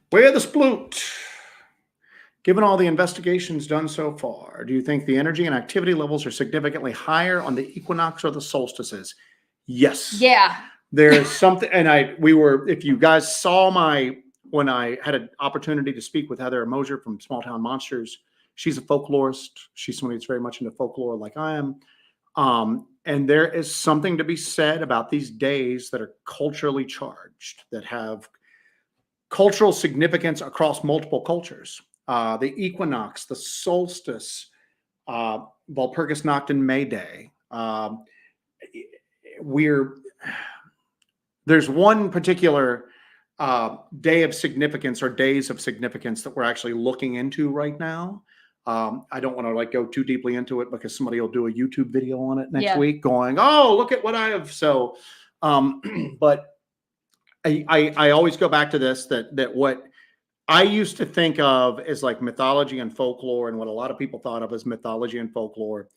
Where the sploot? Given all the investigations done so far, do you think the energy and activity levels are significantly higher on the equinox or the solstices? Yes. Yeah. There's something, and if you guys saw when I had an opportunity to speak with Heather Mosier from Small Town Monsters, she's a folklorist. She's somebody that's very much into folklore like I am. And there is something to be said about these days that are culturally charged, that have cultural significance across multiple cultures. The equinox, the solstice, Walpurgis Nacht and May Day. There's one particular day of significance or days of significance that we're actually looking into right now. I don't want to go too deeply into it because somebody will do a YouTube video on it next week going, oh, look at what I have. So, but I always go back to this, that what I used to think of as like mythology and folklore, and what a lot of people thought of as mythology and folklore.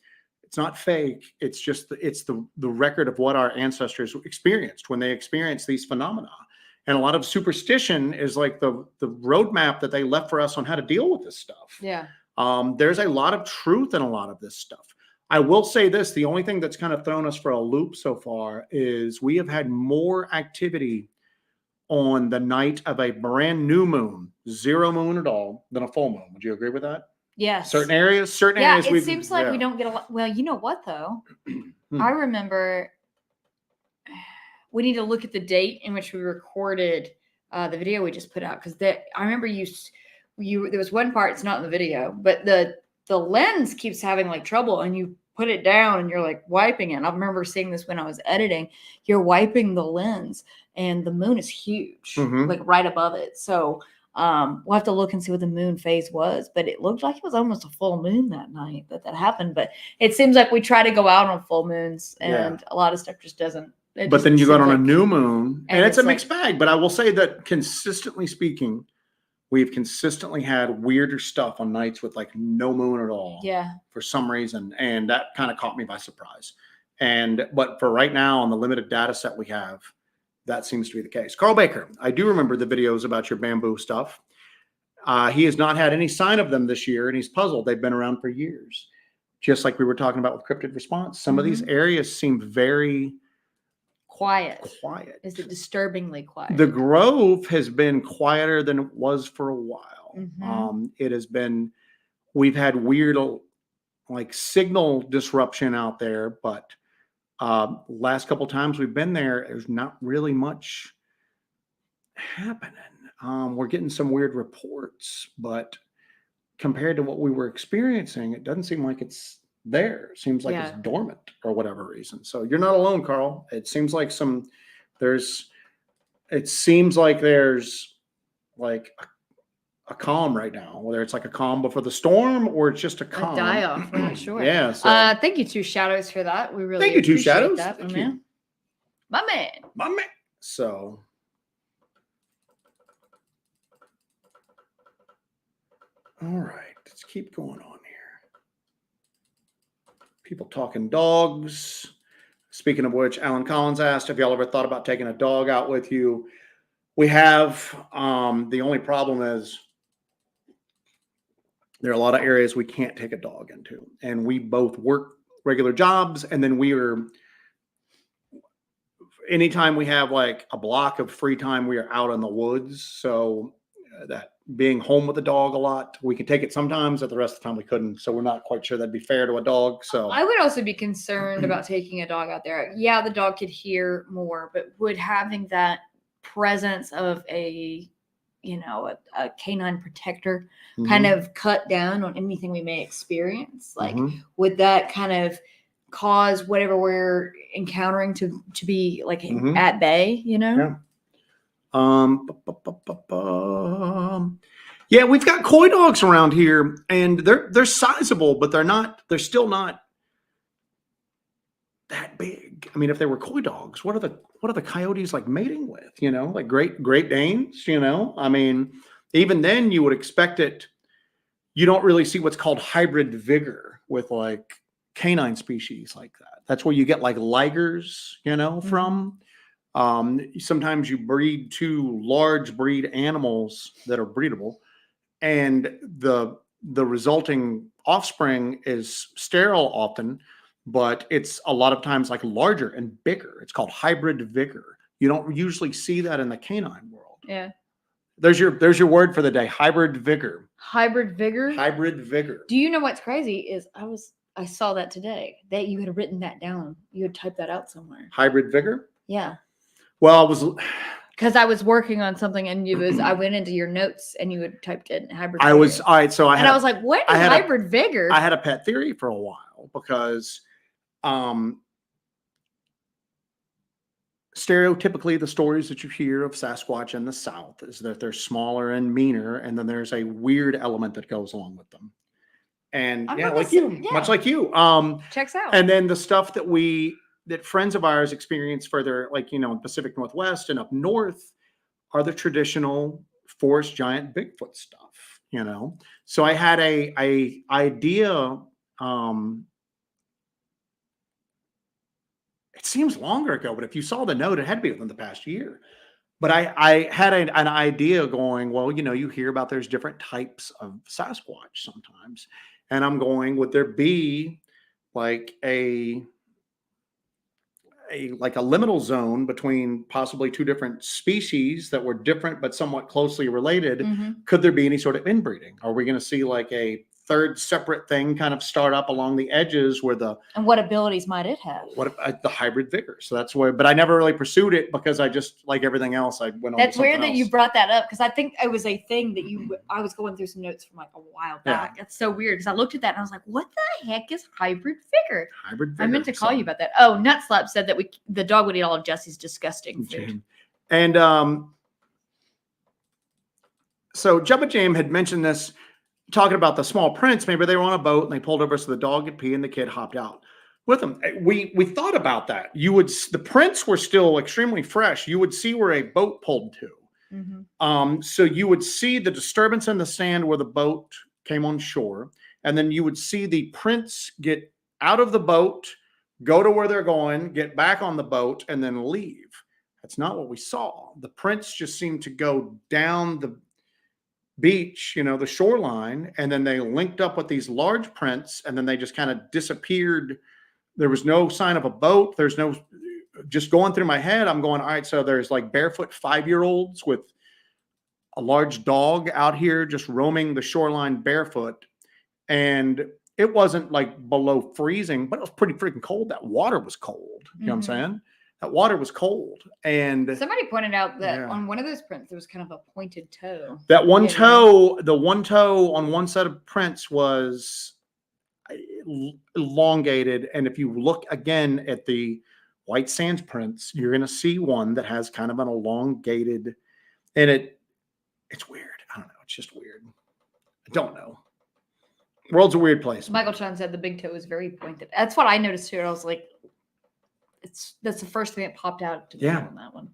It's not fake. It's just the record of what our ancestors experienced when they experienced these phenomena. And a lot of superstition is like the roadmap that they left for us on how to deal with this stuff. Yeah. There's a lot of truth in a lot of this stuff. I will say this: the only thing that's kind of thrown us for a loop so far is we have had more activity on the night of a brand new moon, zero moon at all, than a full moon. Would you agree with that? Yes. Certain areas. Yeah, it seems like we don't get a lot. Well, you know what though? I remember we need to look at the date in which we recorded the video we just put out, because I remember you there was one part, it's not in the video, but the lens keeps having like trouble, and you put it down and you're like wiping it. And I remember seeing this when I was editing. You're wiping the lens, and the moon is huge, like right above it. So we'll have to look and see what the moon phase was, but it looked like it was almost a full moon that night that happened. But it seems like we try to go out on full moons, and a lot of stuff just doesn't. But then you go on a new moon, and it's a mixed bag. But I will say that consistently speaking, we've consistently had weirder stuff on nights with like no moon at all. Yeah. For some reason. And that kind of caught me by surprise. But for right now, on the limited data set we have, that seems to be the case. Carl Baker, I do remember the videos about your bamboo stuff. He has not had any sign of them this year, and he's puzzled. They've been around for years. Just like we were talking about with cryptid response. Some of these areas seem very quiet. Is it disturbingly quiet? The Grove has been quieter than it was for a while. It has been, we've had weird like signal disruption out there, but last couple times we've been there's not really much happening. We're getting some weird reports, but compared to what we were experiencing, it doesn't seem like it's there. It seems like it's dormant for whatever reason. So you're not alone, Carl. It seems like there's like a calm right now, whether it's like a calm before the storm or it's just a calm. A die off, we're not sure. Yeah. So. Thank you, Two Shadows, for that. We really thank you, Two Shadows. That, my man. My man. So. All right, let's keep going on here. People talking dogs. Speaking of which, Alan Collins asked if y'all ever thought about taking a dog out with you. We have. The only problem is there are a lot of areas we can't take a dog into, and we both work regular jobs, and then anytime we have like a block of free time, we are out in the woods. So that being home with the dog a lot, we could take it sometimes, but the rest of the time we couldn't. So we're not quite sure that'd be fair to a dog. So I would also be concerned about taking a dog out there. Yeah, the dog could hear more, but would having that presence of a canine protector kind of cut down on anything we may experience? Like, would that kind of cause whatever we're encountering to be like at bay, Yeah. Yeah, we've got coy dogs around here, and they're sizable, but they're still not that big. I mean, if they were coy dogs, what are the coyotes like mating with? Like Great Danes. I mean, even then you would expect it. You don't really see what's called hybrid vigor with like canine species like that. That's where you get like ligers, from. Sometimes you breed two large breed animals that are breedable, and the resulting offspring is sterile often, but it's a lot of times like larger and bigger. It's called hybrid vigor. You don't usually see that in the canine world. Yeah. There's your word for the day: hybrid vigor. Hybrid vigor. Hybrid vigor. Do you know what's crazy is I saw that today, that you had written that down. You had typed that out somewhere. Hybrid vigor. Yeah. Well, because I was working on something, and I went into your notes and you had typed in hybrid vigor. I was all right. So I was like, what is hybrid vigor? I had a pet theory for a while because stereotypically the stories that you hear of Sasquatch in the South is that they're smaller and meaner, and then there's a weird element that goes along with them. And much like you. Checks out. And then the stuff that we that friends of ours experience further, like, you know, Pacific Northwest and up north, are the traditional forest giant Bigfoot stuff, you know? So I had a idea, it seems longer ago, but if you saw the note, it had to be within the past year. But I had an idea going, well, you know, you hear about there's different types of Sasquatch sometimes. And I'm going, would there be like a like a liminal zone between possibly two different species that were different but somewhat closely related? Mm-hmm. Could there be any sort of inbreeding? Are we going to see like a third separate thing kind of start up along the edges where and what abilities might it have? The hybrid vigor? So that's why, but I never really pursued it because I just, like everything else, I went on. That's weird that you brought that up, because I think it was a thing that I was going through some notes from like a while back. It's so weird because I looked at that and I was like, what the heck is hybrid vigor? Hybrid vigor. I meant to call you about that. Oh, Nutslap said that the dog would eat all of Jesse's disgusting food. And so Jubba Jam had mentioned this, talking about the small prints. Maybe they were on a boat and they pulled over so the dog could pee and the kid hopped out with them. We thought about that. The prints were still extremely fresh. You would see where a boat pulled to. Mm-hmm. So you would see the disturbance in the sand where the boat came on shore, and then you would see the prints get out of the boat, go to where they're going, get back on the boat, and then leave. That's not what we saw. The prints just seemed to go down the beach, you know, the shoreline, and then they linked up with these large prints, and then they just kind of disappeared. There was no sign of a boat. There's no, just going through my head, I'm going, all right, so there's like barefoot 5-year-olds with a large dog out here just roaming the shoreline barefoot. And it wasn't like below freezing, but it was pretty freaking cold. That water was cold. You know what I'm saying? That water was cold. And somebody pointed out that on one of those prints, there was kind of a pointed toe. That one toe, the one toe on one set of prints was elongated. And if you look again at the white sands prints, you're going to see one that has kind of an elongated, and it's weird. I don't know. It's just weird. I don't know. World's a weird place. Michael Chan said the big toe is very pointed. That's what I noticed too. I was like, that's the first thing that popped out to me on that one.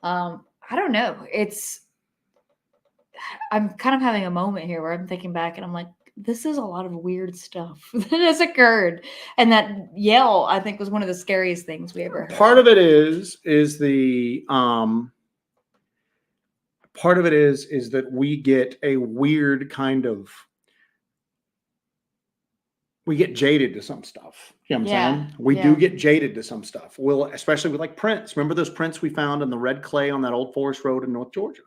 I don't know. I'm kind of having a moment here where I'm thinking back and I'm like, this is a lot of weird stuff that has occurred. And that yell, I think, was one of the scariest things we ever heard. Part of it is that we get a weird kind of, we get jaded to some stuff. You know what I'm saying? We do get jaded to some stuff. Especially with like prints. Remember those prints we found in the red clay on that old forest road in North Georgia?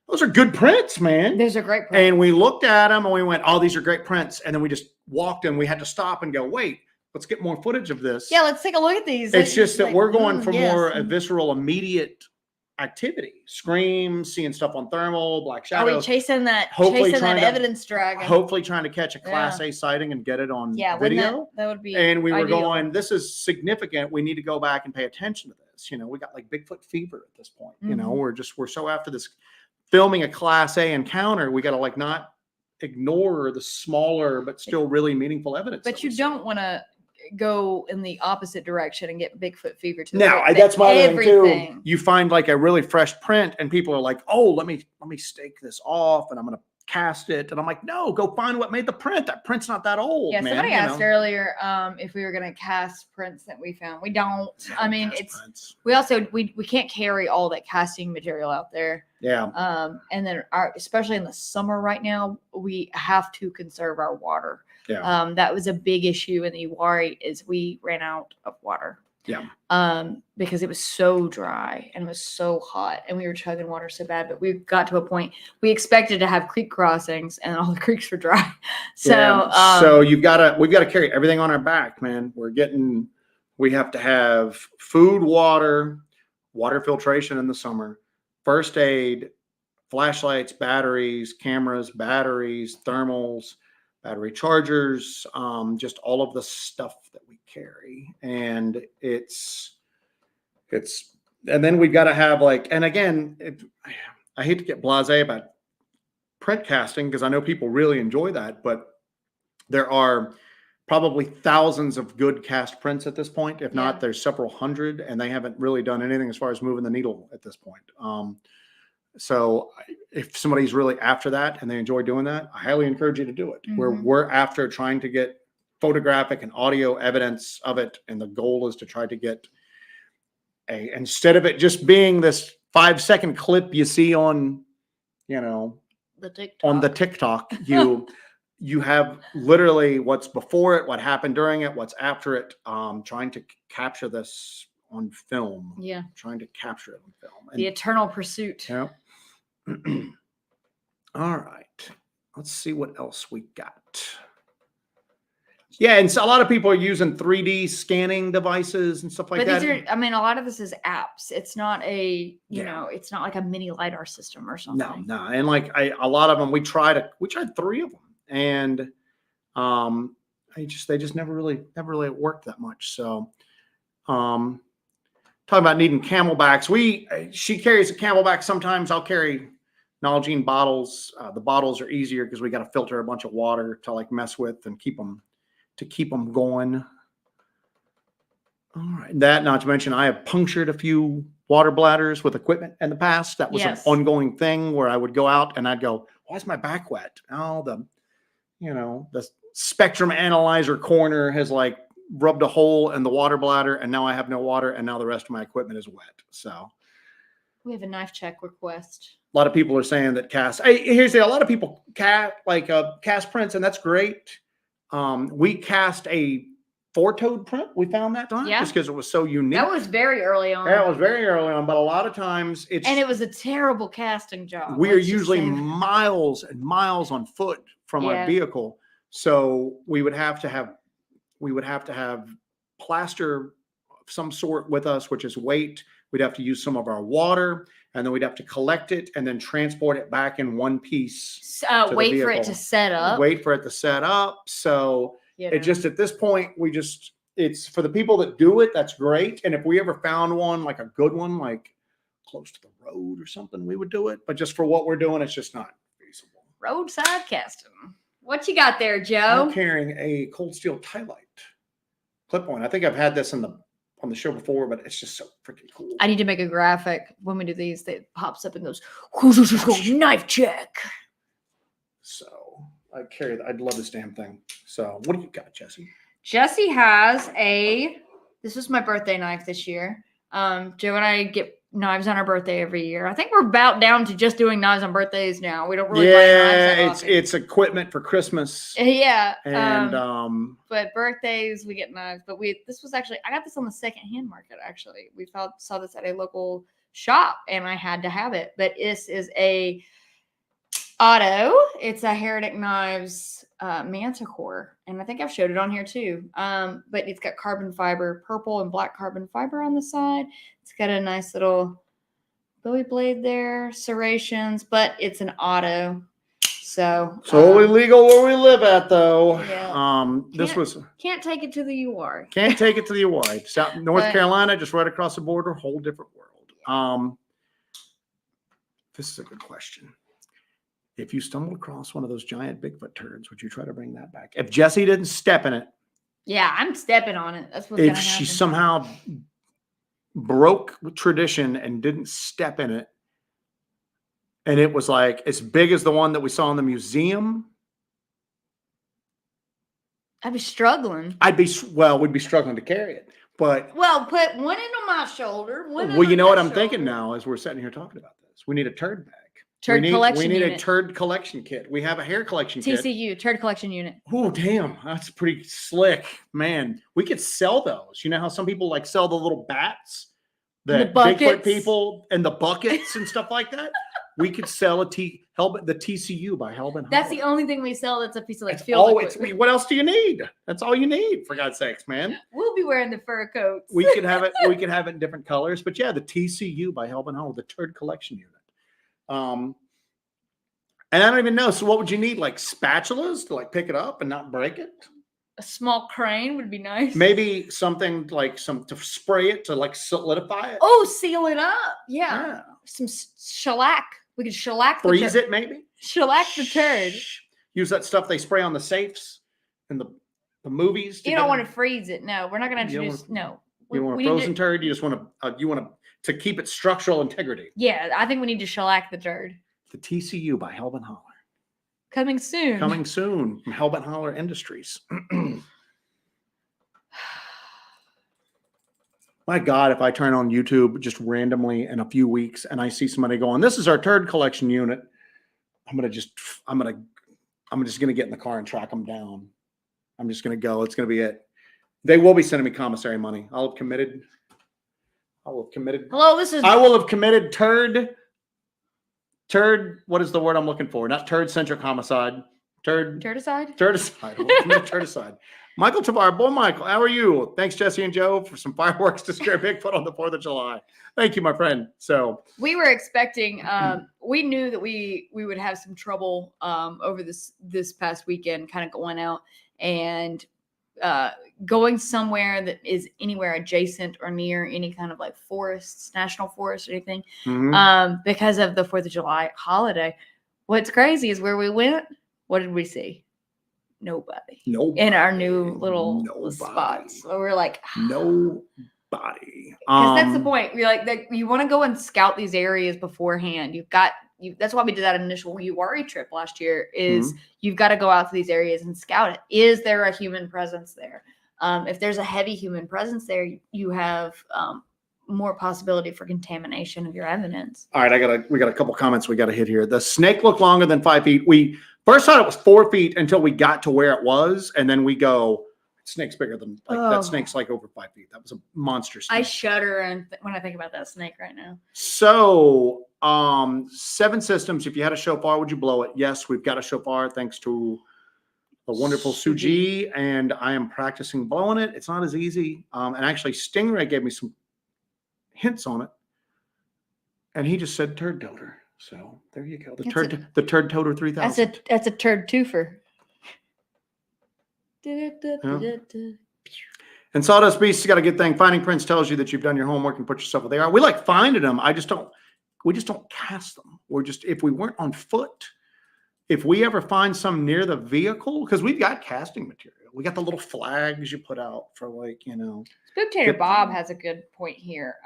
Those are good prints, man. Those are great prints. And we looked at them and we went, oh, these are great prints. And then we just walked and we had to stop and go, wait, let's get more footage of this. Yeah, let's take a look at these. It's just that we're going for more a visceral, immediate activity. Screams, seeing stuff on thermal, black shadows. Are we chasing that evidence dragon? Hopefully trying to catch a Class A sighting and get it on video. That would be And we were ideal. going, this is significant. We need to go back and pay attention to this. You know, we got like Bigfoot fever at this point. You know, we're so after this filming a Class A encounter, we got to like not ignore the smaller but still really meaningful evidence. But you don't want to go in the opposite direction and get Bigfoot fever to now. That's my thing too. You find like a really fresh print, and people are like, "Oh, let me stake this off, and I'm going to cast it." And I'm like, "No, go find what made the print. That print's not that old." Yeah, man, somebody asked earlier if we were going to cast prints that we found. We don't. I mean, we also we can't carry all that casting material out there. Yeah. And then especially in the summer right now, we have to conserve our water. Yeah. That was a big issue in the Iwari is we ran out of water. Yeah. Because it was so dry and it was so hot and we were chugging water so bad, but we got to a point we expected to have creek crossings and all the creeks were dry. So, so we've got to carry everything on our back, man. We have to have food, water filtration in the summer, first aid, flashlights, batteries, cameras, batteries, thermals, battery chargers, just all of the stuff that we carry. And and then we've got to have like, and again, I hate to get blasé about print casting because I know people really enjoy that, but there are probably thousands of good cast prints at this point. If not, Yeah. there's several hundred, and they haven't really done anything as far as moving the needle at this point. So if somebody's really after that and they enjoy doing that, I highly encourage you to do it. We're after trying to get photographic and audio evidence of it. And the goal is to try to get instead of it just being this 5-second clip you see on, the TikTok, you have literally what's before it, what happened during it, what's after it, trying to capture this on film. Yeah. Trying to capture it on film. The eternal pursuit. Yeah. All right. Let's see what else we got. Yeah, and so a lot of people are using 3D scanning devices and stuff like that. These are, a lot of this is apps. It's not it's not like a mini LiDAR system or something. No. And like a lot of them, we tried 3 of them, and they just never really worked that much. So, talking about needing camelbacks, she carries a camelback sometimes. I'll carry Nalgene bottles. The bottles are easier because we got to filter a bunch of water to like mess with and keep them going. All right. That, not to mention, I have punctured a few water bladders with equipment in the past. That was an ongoing thing where I would go out and I'd go, why is my back wet? Oh, the spectrum analyzer corner has like rubbed a hole in the water bladder, and now I have no water, and now the rest of my equipment is wet. So we have a knife check request. A lot of people are saying that a lot of people cast prints, and that's great. We cast a 4-toed print. We found that time just because it was so unique. That was very early on. Yeah, it was very early on, but a lot of times it was a terrible casting job. We are usually miles and miles on foot from our vehicle, so we would have to have plaster of some sort with us, which is weight. We'd have to use some of our water, and then we'd have to collect it and then transport it back in one piece. Wait for it to set up. So it just, at this point, it's for the people that do it, that's great. And if we ever found one, like a good one, like close to the road or something, we would do it. But just for what we're doing, it's just not feasible. Roadside casting. What you got there, Joe? I'm carrying a cold steel tie light clip-on. I think I've had this on the show before, but it's just so freaking cool. I need to make a graphic when we do these that pops up and goes, knife check. So I'd love this damn thing. So what do you got, Jesse? Jesse has this was my birthday knife this year. Joe and I get knives on our birthday every year. I think we're about down to just doing knives on birthdays now. We don't really buy knives that often. It's equipment for Christmas. Yeah. And but birthdays we get knives. But I got this on the secondhand market actually. We saw this at a local shop and I had to have it. But this is a Auto. It's a Heretic Knives Manticore, and I think I've showed it on here too. But it's got carbon fiber, purple and black carbon fiber on the side. It's got a nice little Bowie blade there, serrations, but it's an auto. So illegal where we live at, though. Yeah. Can't take it to the UR. Can't take it to the UR. South North Carolina, just right across the border, whole different world. This is a good question. If you stumbled across one of those giant Bigfoot turds, would you try to bring that back? If Jesse didn't step in it. Yeah, I'm stepping on it. That's what's going to happen. If she somehow broke tradition and didn't step in it, and it was like as big as the one that we saw in the museum, I'd be struggling. We'd be struggling to carry it. But put one into my shoulder. You know what I'm thinking now as we're sitting here talking about this? We need a turd bag. We need a turd collection kit. We have a hair collection kit. TCU, turd collection unit. Oh, damn. That's pretty slick. Man, we could sell those. You know how some people like sell the little bats? The Bigfoot people and the buckets and stuff like that? We could sell the TCU by Helbin. That's the only thing we sell that's a piece of field equipment. What else do you need? That's all you need, for God's sakes, man. We'll be wearing the fur coats. We could have it in different colors. But yeah, the TCU by Helbin Hall, the turd collection unit. And I don't even know. So what would you need? Like spatulas to like pick it up and not break it? A small crane would be nice. Maybe something like to spray it to like solidify it. Oh, seal it up. Yeah. Some shellac. We could shellac the freeze it maybe. Shellac the turd. Use that stuff they spray on the safes and the movies. You don't want to freeze it. No, we're not going to introduce. No. You want a frozen turd? You just want to keep its structural integrity. Yeah, I think we need to shellac the turd. The TCU by Hellbent Holler. Coming soon. Coming soon from Hellbent Holler Industries. My God, if I turn on YouTube just randomly in a few weeks and I see somebody going, "This is our turd collection unit," I'm just gonna get in the car and track them down. I'm just gonna go. It's gonna be it. They will be sending me commissary money. I will have committed. Hello, I will have committed turd. What is the word I'm looking for? Not turd-centric homicide. Turticide. Turticide. Michael Tavar, boy, Michael, how are you? Thanks, Jesse and Joe, for some fireworks to scare Bigfoot on the 4th of July. Thank you, my friend. So we were expecting. We knew that we would have some trouble over this past weekend, kind of going out and going somewhere that is anywhere adjacent or near any kind of like forests, national forest, or anything, because of the 4th of July holiday. What's crazy is where we went. What did we see? Nobody. In our new little spots. So we're like, nobody. Because that's the point. We're like, you want to go and scout these areas beforehand. That's why we did that initial URI trip last year. Is you've got to go out to these areas and scout it. Is there a human presence there? If there's a heavy human presence there, you have more possibility for contamination of your evidence. All right, we got a couple comments we got to hit here. The snake looked longer than 5 feet. We first thought it was 4 feet until we got to where it was, and then we go, snake's bigger than that. Snake's like over 5 feet. That was a monster snake. I shudder when I think about that snake right now. So 7 systems. If you had a shofar, would you blow it? Yes, we've got a shofar thanks to the wonderful Suji, and I am practicing blowing it. It's not as easy. And actually, Stingray gave me some hints on it, and he just said turd toter. So there you go. The turd toter 3000. That's a turd twofer. And Sawdust Beast's got a good thing. Finding prints tells you that you've done your homework and put yourself where they are. We like finding them. We just don't cast them. If we weren't on foot, if we ever find some near the vehicle, because we've got casting material. We got the little flags you put out for Spectator Bob has a good point here.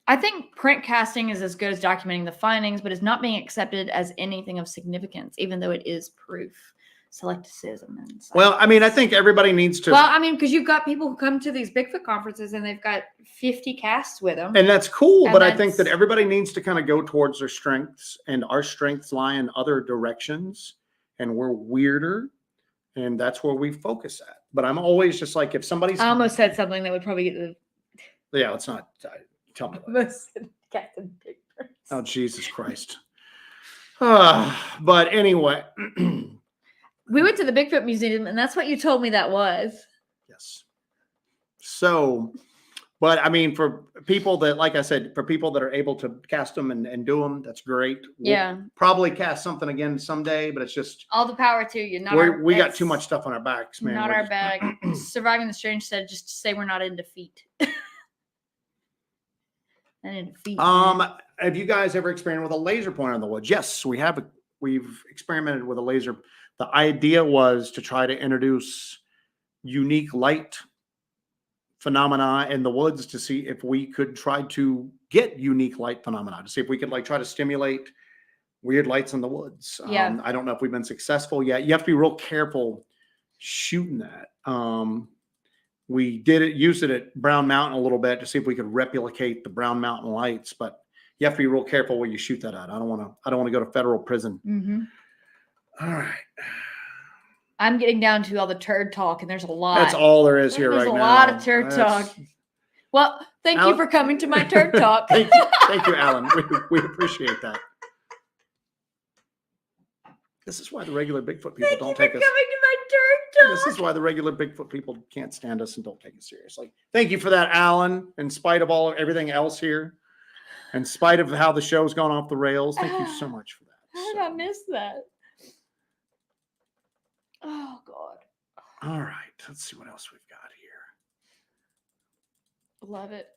I think print casting is as good as documenting the findings, but is not being accepted as anything of significance, even though it is proof. Selecticism and science. Well, I mean, I think everybody needs to. Well, I mean, because you've got people who come to these Bigfoot conferences and they've got 50 casts with them. And that's cool, but I think that everybody needs to kind of go towards their strengths, and our strengths lie in other directions, and we're weirder, and that's where we focus at. But I'm always just like, if somebody's. I almost said something that would probably get the. Yeah, let's not. Tell me. Oh, Jesus Christ. But anyway. We went to the Bigfoot Museum, and that's what you told me that was. Yes. So, but I mean, for people that, like I said, for people that are able to cast them and do them, that's great. Yeah. We'll probably cast something again someday, but it's just. All the power to you. We got too much stuff on our backs, man. Not our bag. Surviving the Strange said just to say we're not in defeat. Have you guys ever experimented with a laser pointer in the woods? Yes, we have. We've experimented with a laser. The idea was to try to introduce unique light phenomena in the woods to see if we could try to get unique light phenomena, to see if we could try to stimulate weird lights in the woods. Yeah. I don't know if we've been successful yet. You have to be real careful shooting that. We used it at Brown Mountain a little bit to see if we could replicate the Brown Mountain lights, but you have to be real careful where you shoot that at. I don't want to go to federal prison. Mm-hmm. All right. I'm getting down to all the turd talk, and there's a lot. That's all there is here right now. There's a lot of turd talk. Well, thank you for coming to my turd talk. Thank you, Alan. We appreciate that. This is why the regular Bigfoot people don't take us. Coming to my turd talk. This is why the regular Bigfoot people can't stand us and don't take us seriously. Thank you for that, Alan. In spite of everything else here, in spite of how the show's gone off the rails, thank you so much for that. How did I miss that? Oh, God. All right. Let's see what else we've got here. Love it.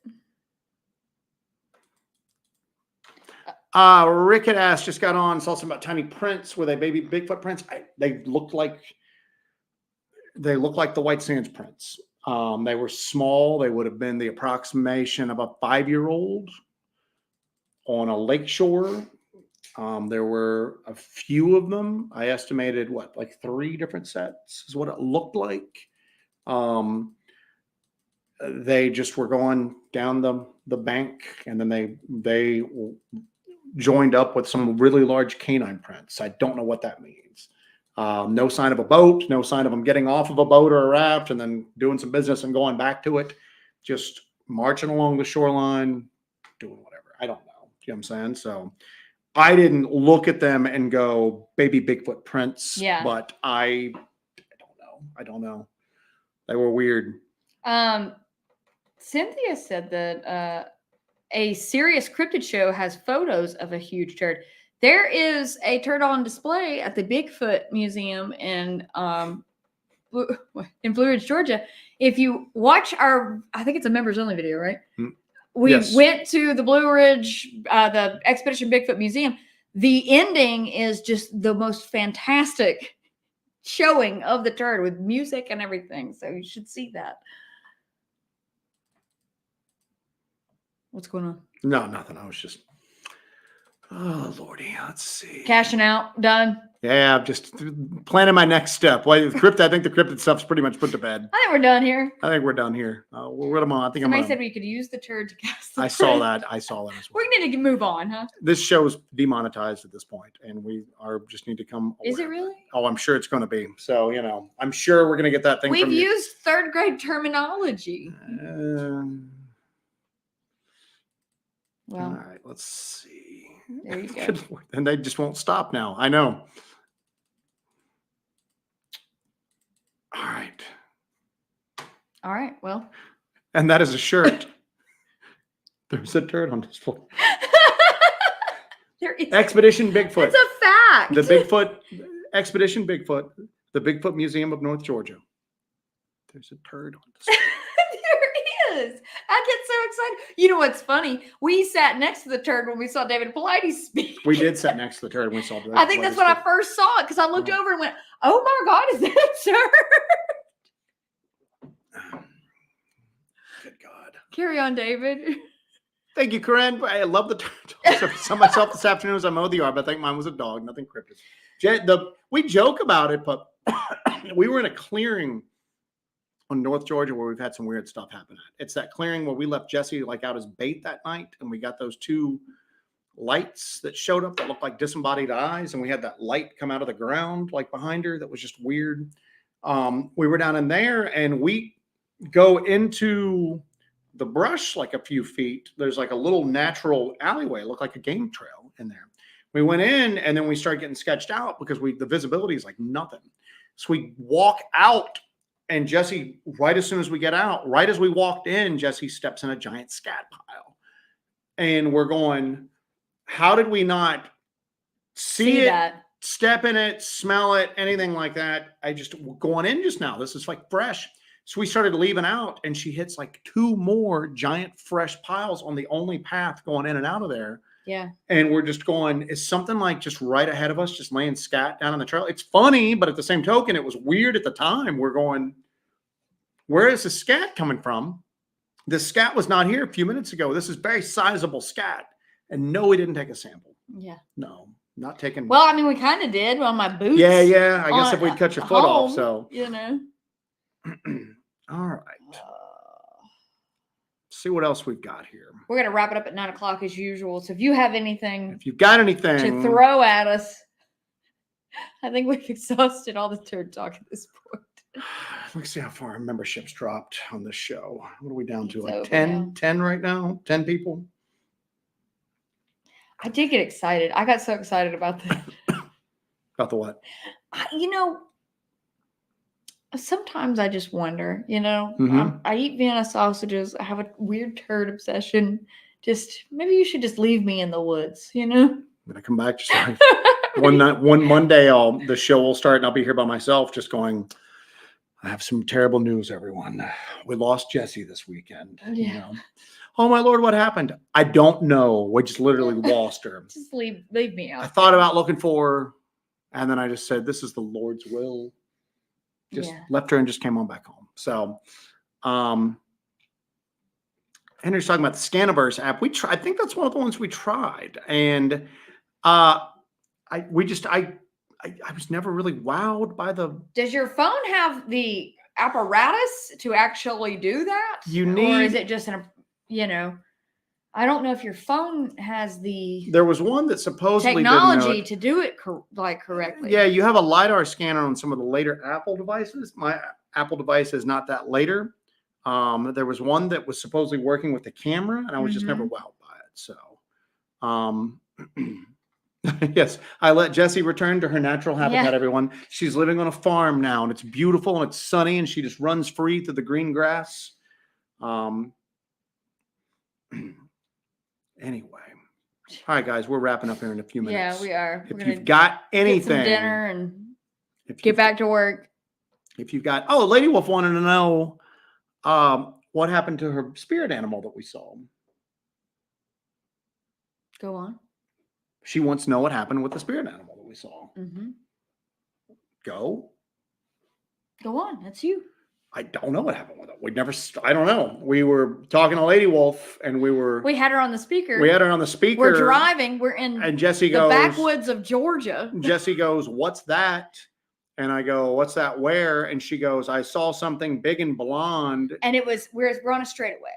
Rick had asked, just got on, saw something about tiny prints. Were they baby Bigfoot prints? They looked like They look like the White Sands prints. They were small. They would have been the approximation of a 5-year-old on a lake shore. There were a few of them. I estimated like 3 different sets is what it looked like. They just were going down the bank, and then they joined up with some really large canine prints. I don't know what that means. No sign of a boat, no sign of them getting off of a boat or a raft and then doing some business and going back to it. Just marching along the shoreline, doing whatever. I don't know. You know what I'm saying? So I didn't look at them and go, baby Bigfoot prints. Yeah. But I don't know. They were weird. Cynthia said that a serious cryptid show has photos of a huge turd. There is a turd on display at the Bigfoot Museum in Blue Ridge, Georgia. If you watch I think it's a members only video, right? We went to the Blue Ridge, the Expedition Bigfoot Museum. The ending is just the most fantastic showing of the turd with music and everything. So you should see that. What's going on? No, nothing. I was just, oh Lordy, let's see. Cashing out, done. Yeah, I'm just planning my next step. Well, I think the cryptid stuff's pretty much put to bed. I think we're done here. I think we're done here. What am I? I think Somebody said we could use the turd to cast the I saw that as well. We need to move on, huh? This show's demonetized at this point, and we just need to come. Is it really? Oh, I'm sure it's going to be. So, I'm sure we're going to get that thing. We've used 3rd grade terminology. Well, all right, let's see. There you go. And they just won't stop now. I know. All right. Well. And that is a shirt. There's a turd on display. There is. Expedition Bigfoot. It's a fact. The Bigfoot Expedition Bigfoot, the Bigfoot Museum of North Georgia. There's a turd on display. There is. I get so excited. You know what's funny? We sat next to the turd when we saw David Pilates speak. We did sit next to the turd when we saw David I think that's when I first saw it, because I looked over and went, "Oh my God, is that a turd?" Good God. Carry on, David. Thank you, Corinne. I love the turd. I saw myself this afternoon as I mowed the yard, but I think mine was a dog, nothing cryptid. We joke about it, but we were in a clearing on North Georgia where we've had some weird stuff happen at. It's that clearing where we left Jesse out as bait that night, and we got those 2 lights that showed up that looked like disembodied eyes, and we had that light come out of the ground behind her that was just weird. We were down in there, and we go into the brush a few feet. There's a little natural alleyway. It looked like a game trail in there. We went in, and then we started getting sketched out because the visibility is nothing. So we walk out, and Jesse, right as soon as we get out, right as we walked in, Jesse steps in a giant scat pile. And we're going, how did we not see it, that? Step in it, smell it, anything like that? Going in just now. This is fresh. So we started leaving out, and she hits 2 more giant fresh piles on the only path going in and out of there. Yeah. And we're just going, is something just right ahead of us, just laying scat down on the trail? It's funny, but at the same token, it was weird at the time. We're going, where is the scat coming from? The scat was not here a few minutes ago. This is very sizable scat. And no, we didn't take a sample. Yeah. No, not taking. Well, I mean, we kind of did on my boots. Yeah. I guess if we'd cut your foot off, so. All right. See what else we've got here. We're going to wrap it up at 9:00 as usual. So if you have anything. If you've got anything. To throw at us. I think we've exhausted all the turd talk at this point. Let's see how far our membership's dropped on this show. What are we down to? It's 10 right now? 10 people? I did get excited. I got so excited about that. About the what? Sometimes I just wonder, Mm-hmm. I eat Vienna sausages. I have a weird turd obsession. Maybe you should just leave me in the woods, I'm going to come back just one Monday, the show will start and I'll be here by myself just going, I have some terrible news, everyone. We lost Jessie this weekend. Yeah. Oh my Lord, what happened? I don't know. We just literally lost her. Just leave me out. I thought about looking for her, and then I just said, this is the Lord's will. just left her and just came on back home. So, Henry's talking about the Scaniverse app. I think that's one of the ones we tried. And, I was never really wowed by Does your phone have the apparatus to actually do that? Or is it just I don't know if your phone has there was one that supposedly technology to do it correctly. Yeah, you have a LiDAR scanner on some of the later Apple devices. My Apple device is not that later. There was one that was supposedly working with the camera, and I was just never wowed by it. So, yes, I let Jessie return to her natural habitat, everyone. She's living on a farm now, and it's beautiful, and it's sunny, and she just runs free through the green grass. Anyway. All right, guys, we're wrapping up here in a few minutes. Yeah, we are. If you've got anything. Get some dinner and get back to work. If you've got, Lady Wolf wanted to know what happened to her spirit animal that we saw. Go on. She wants to know what happened with the spirit animal that we saw. Go on. That's you. I don't know what happened with it. I don't know. We were talking to Lady Wolf and we had her on the speaker. We're driving. We're in and Jessie goes, the backwoods of Georgia. Jessie goes, "What's that?" And I go, "What's that where?" And she goes, "I saw something big and blonde." And we're on a straightaway.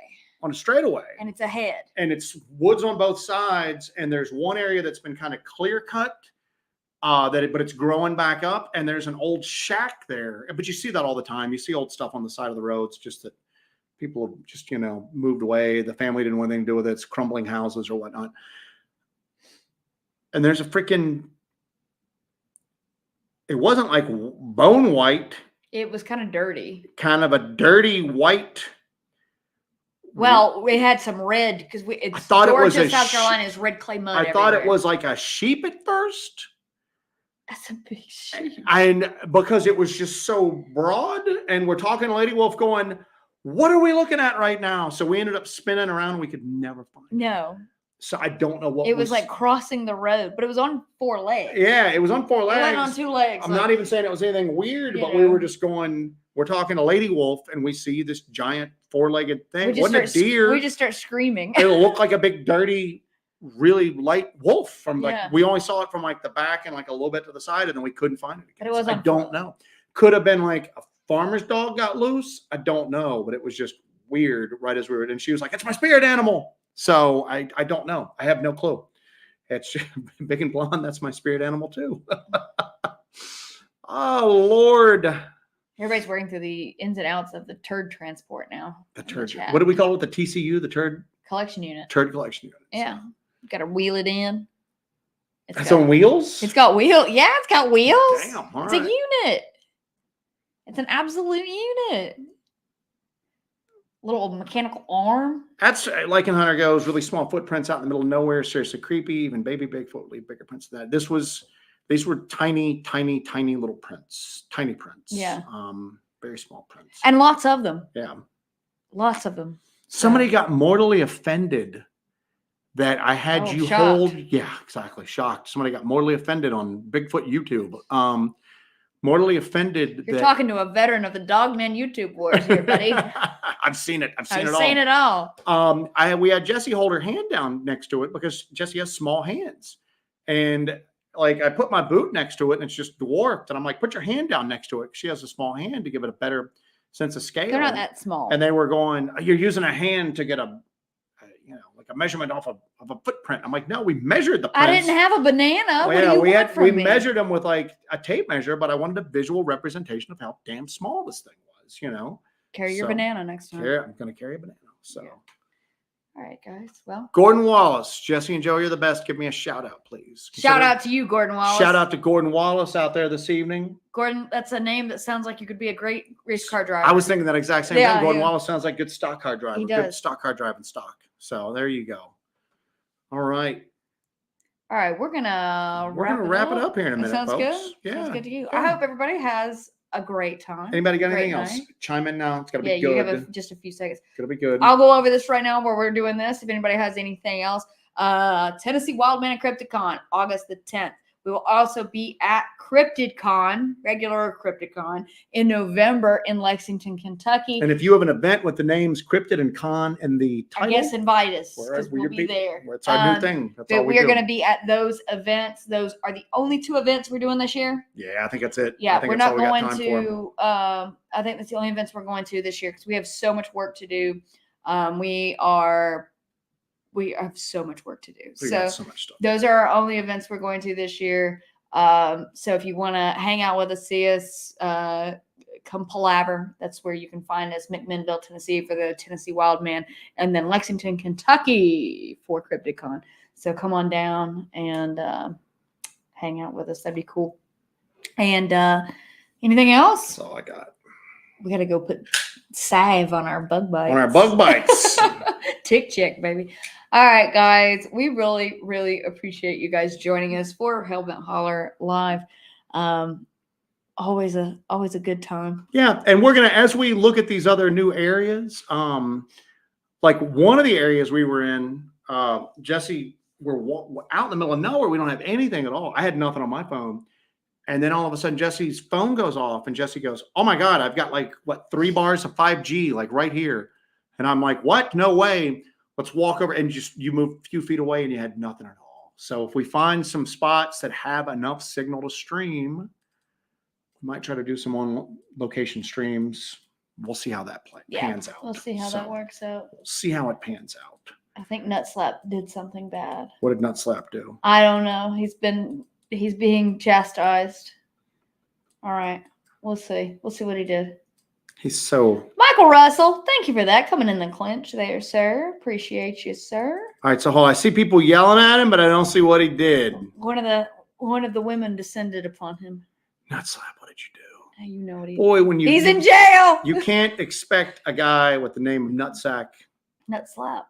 On a straightaway. And it's ahead. And it's woods on both sides. And there's one area that's been kind of clear cut. But it's growing back up, and there's an old shack there. But you see that all the time. You see old stuff on the side of the roads, just that people have just, moved away. The family didn't want anything to do with it. It's crumbling houses or whatnot. And there's it wasn't like bone white. It was kind of dirty. Kind of a dirty white. Well, we had some red because Georgia, South Carolina is red clay mud. I thought it was like a sheep at first. That's a big sheep. And because it was just so broad, and we're talking to Lady Wolf going, "What are we looking at right now?" So we ended up spinning around, and we could never find it. No. So I don't know what it was like crossing the road, but it was on 4 legs. Yeah, it was on 4 legs. It went on 2 legs. I'm not even saying it was anything weird, but we were just going, we're talking to Lady Wolf, and we see this giant 4-legged thing. It wasn't a deer. We just start screaming. It looked like a big, dirty, really light wolf from we only saw it from like the back and like a little bit to the side, and then we couldn't find it again. But it was I don't know. Could have been like a farmer's dog got loose. I don't know, but it was just weird right as we were. And she was like, "It's my spirit animal." So I don't know. I have no clue. It's big and blonde. That's my spirit animal too. Oh Lord. Everybody's working through the ins and outs of the turd transport now. The turd. What do we call it? The TCU, the turd collection unit. Turd collection unit. Yeah. Got to wheel it in. It's on wheels? It's got wheels. Yeah, it's got wheels. Damn, all it's right. a unit. It's an absolute unit. Little mechanical arm. That's like in Hunter Goes, really small footprints out in the middle of nowhere. Seriously creepy. Even baby Bigfoot would leave bigger prints than that. These were tiny, tiny, tiny little prints. Tiny prints. Yeah. Very small prints. And lots of them. Yeah. Lots of them. Somebody got mortally offended that I had you shocked. hold. Yeah, exactly. Shocked. Somebody got mortally offended on Bigfoot YouTube. Mortally offended. You're talking to a veteran of the Dogman YouTube wars here, buddy. I've seen it. I've seen it all. We had Jessie hold her hand down next to it because Jessie has small hands. And like I put my boot next to it and it's just dwarfed. And I'm like, put your hand down next to it. She has a small hand to give it a better sense of scale. They're not that small. And they were going, "You're using a hand to get a measurement off of a footprint." I'm like, "No, we measured the prints." I didn't have a banana. Well, we measured them with like a tape measure, but I wanted a visual representation of how damn small this thing was, Carry your banana next time. I'm going to carry a banana. So, all right, guys. Well, Gordon Wallace, Jessie and Joe, you're the best. Give me a shout out, please. Shout out to you, Gordon Wallace. Shout out to Gordon Wallace out there this evening. Gordon, that's a name that sounds like you could be a great race car driver. I was thinking that exact same thing. Gordon Wallace sounds like good stock car driver. He does. Good stock car driving stock. So there you go. All right. All right, we're gonna wrap it up here in a minute. Sounds folks. good. Yeah. Sounds good to you. Yeah. I hope everybody has a great time. Anybody got anything else? Chime in now. It's got to be good. You have just a few seconds. It's going to be good. I'll go over this right now while we're doing this. If anybody has anything else, Tennessee Wildman and Crypticon, August the 10th. We will also be at CryptidCon, regular CryptidCon, in November in Lexington, Kentucky. And if you have an event with the names Cryptid and Con in the title, I guess invite us because we'll be there. It's our new thing. That's all we are going to be at those events. Those are the only 2 events we're doing this year. Yeah, I think that's it. Yeah, we're not going to. I think that's the only events we're going to this year because we have so much work to do. We have so much work to do. So much stuff. Those are our only events we're going to this year. So if you want to hang out with us, see us, come palaver. That's where you can find us. McMinnville, Tennessee for the Tennessee Wildman, and then Lexington, Kentucky for CryptidCon. So come on down and hang out with us. That'd be cool. And anything else? That's all I got. We got to go put salve on our bug bites. On our bug bites. Tick check, baby. All right, guys. We really, really appreciate you guys joining us for Hellbent Holler Live. Always a good time. Yeah, and we're gonna, as we look at these other new areas, like one of the areas we were in, Jesse, we're out in the middle of nowhere. We don't have anything at all. I had nothing on my phone. And then all of a sudden, Jesse's phone goes off, and Jesse goes, "Oh my God, I've got 3 bars of 5G, right here." And I'm like, "What? No way. Let's walk over." And you move a few feet away and you had nothing at all. So if we find some spots that have enough signal to stream, we might try to do some on location streams. We'll see how that pans out. We'll see how that works out. We'll see how it pans out. I think Nutslap did something bad. What did Nutslap do? I don't know. He's being chastised. All right. We'll see. We'll see what he did. He's so... Michael Russell, thank you for that. Coming in the clinch there, sir. Appreciate you, sir. All right, so I see people yelling at him, but I don't see what he did. One of the women descended upon him. Nutslap, what did you do? You know what he did. Boy, he's in jail. You can't expect a guy with the name of Nutsack. Nutslap.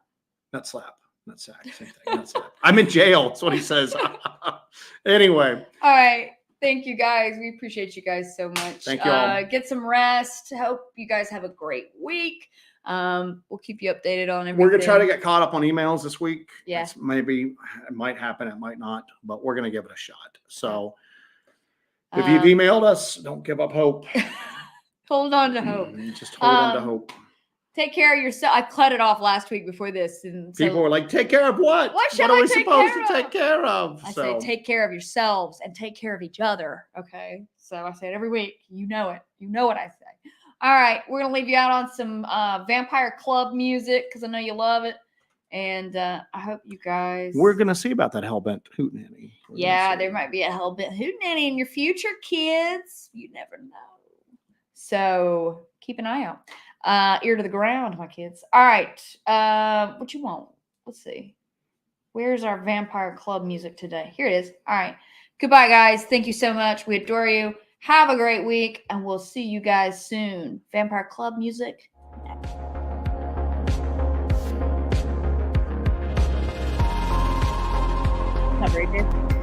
Nutslap. Nutsack. Same thing. Nutslap. I'm in jail. That's what he says. Anyway. All right. Thank you, guys. We appreciate you guys so much. Thank you all. Get some rest. Hope you guys have a great week. We'll keep you updated on everything. We're going to try to get caught up on emails this week. Yeah. Maybe it might happen. It might not. But we're going to give it a shot. So if you've emailed us, don't give up hope. Hold on to hope. Just hold on to hope. Take care of yourself. I cut it off last week before this. And so, people were like, take care of what? What are we supposed to take care of? I say, take care of yourselves and take care of each other. Okay. So I say it every week. You know it. You know what I say. All right. We're going to leave you out on some Vampire Club music because I know you love it. And I hope you guys. We're going to see about that Hellbent Hootenanny. Yeah, there might be a Hellbent Hootenanny in your future, kids. You never know. So keep an eye out. Ear to the ground, my kids. All right. What you want? Let's see. Where's our Vampire Club music today? Here it is. All right. Goodbye, guys. Thank you so much. We adore you. Have a great week, and we'll see you guys soon. Vampire Club music next. Not very good.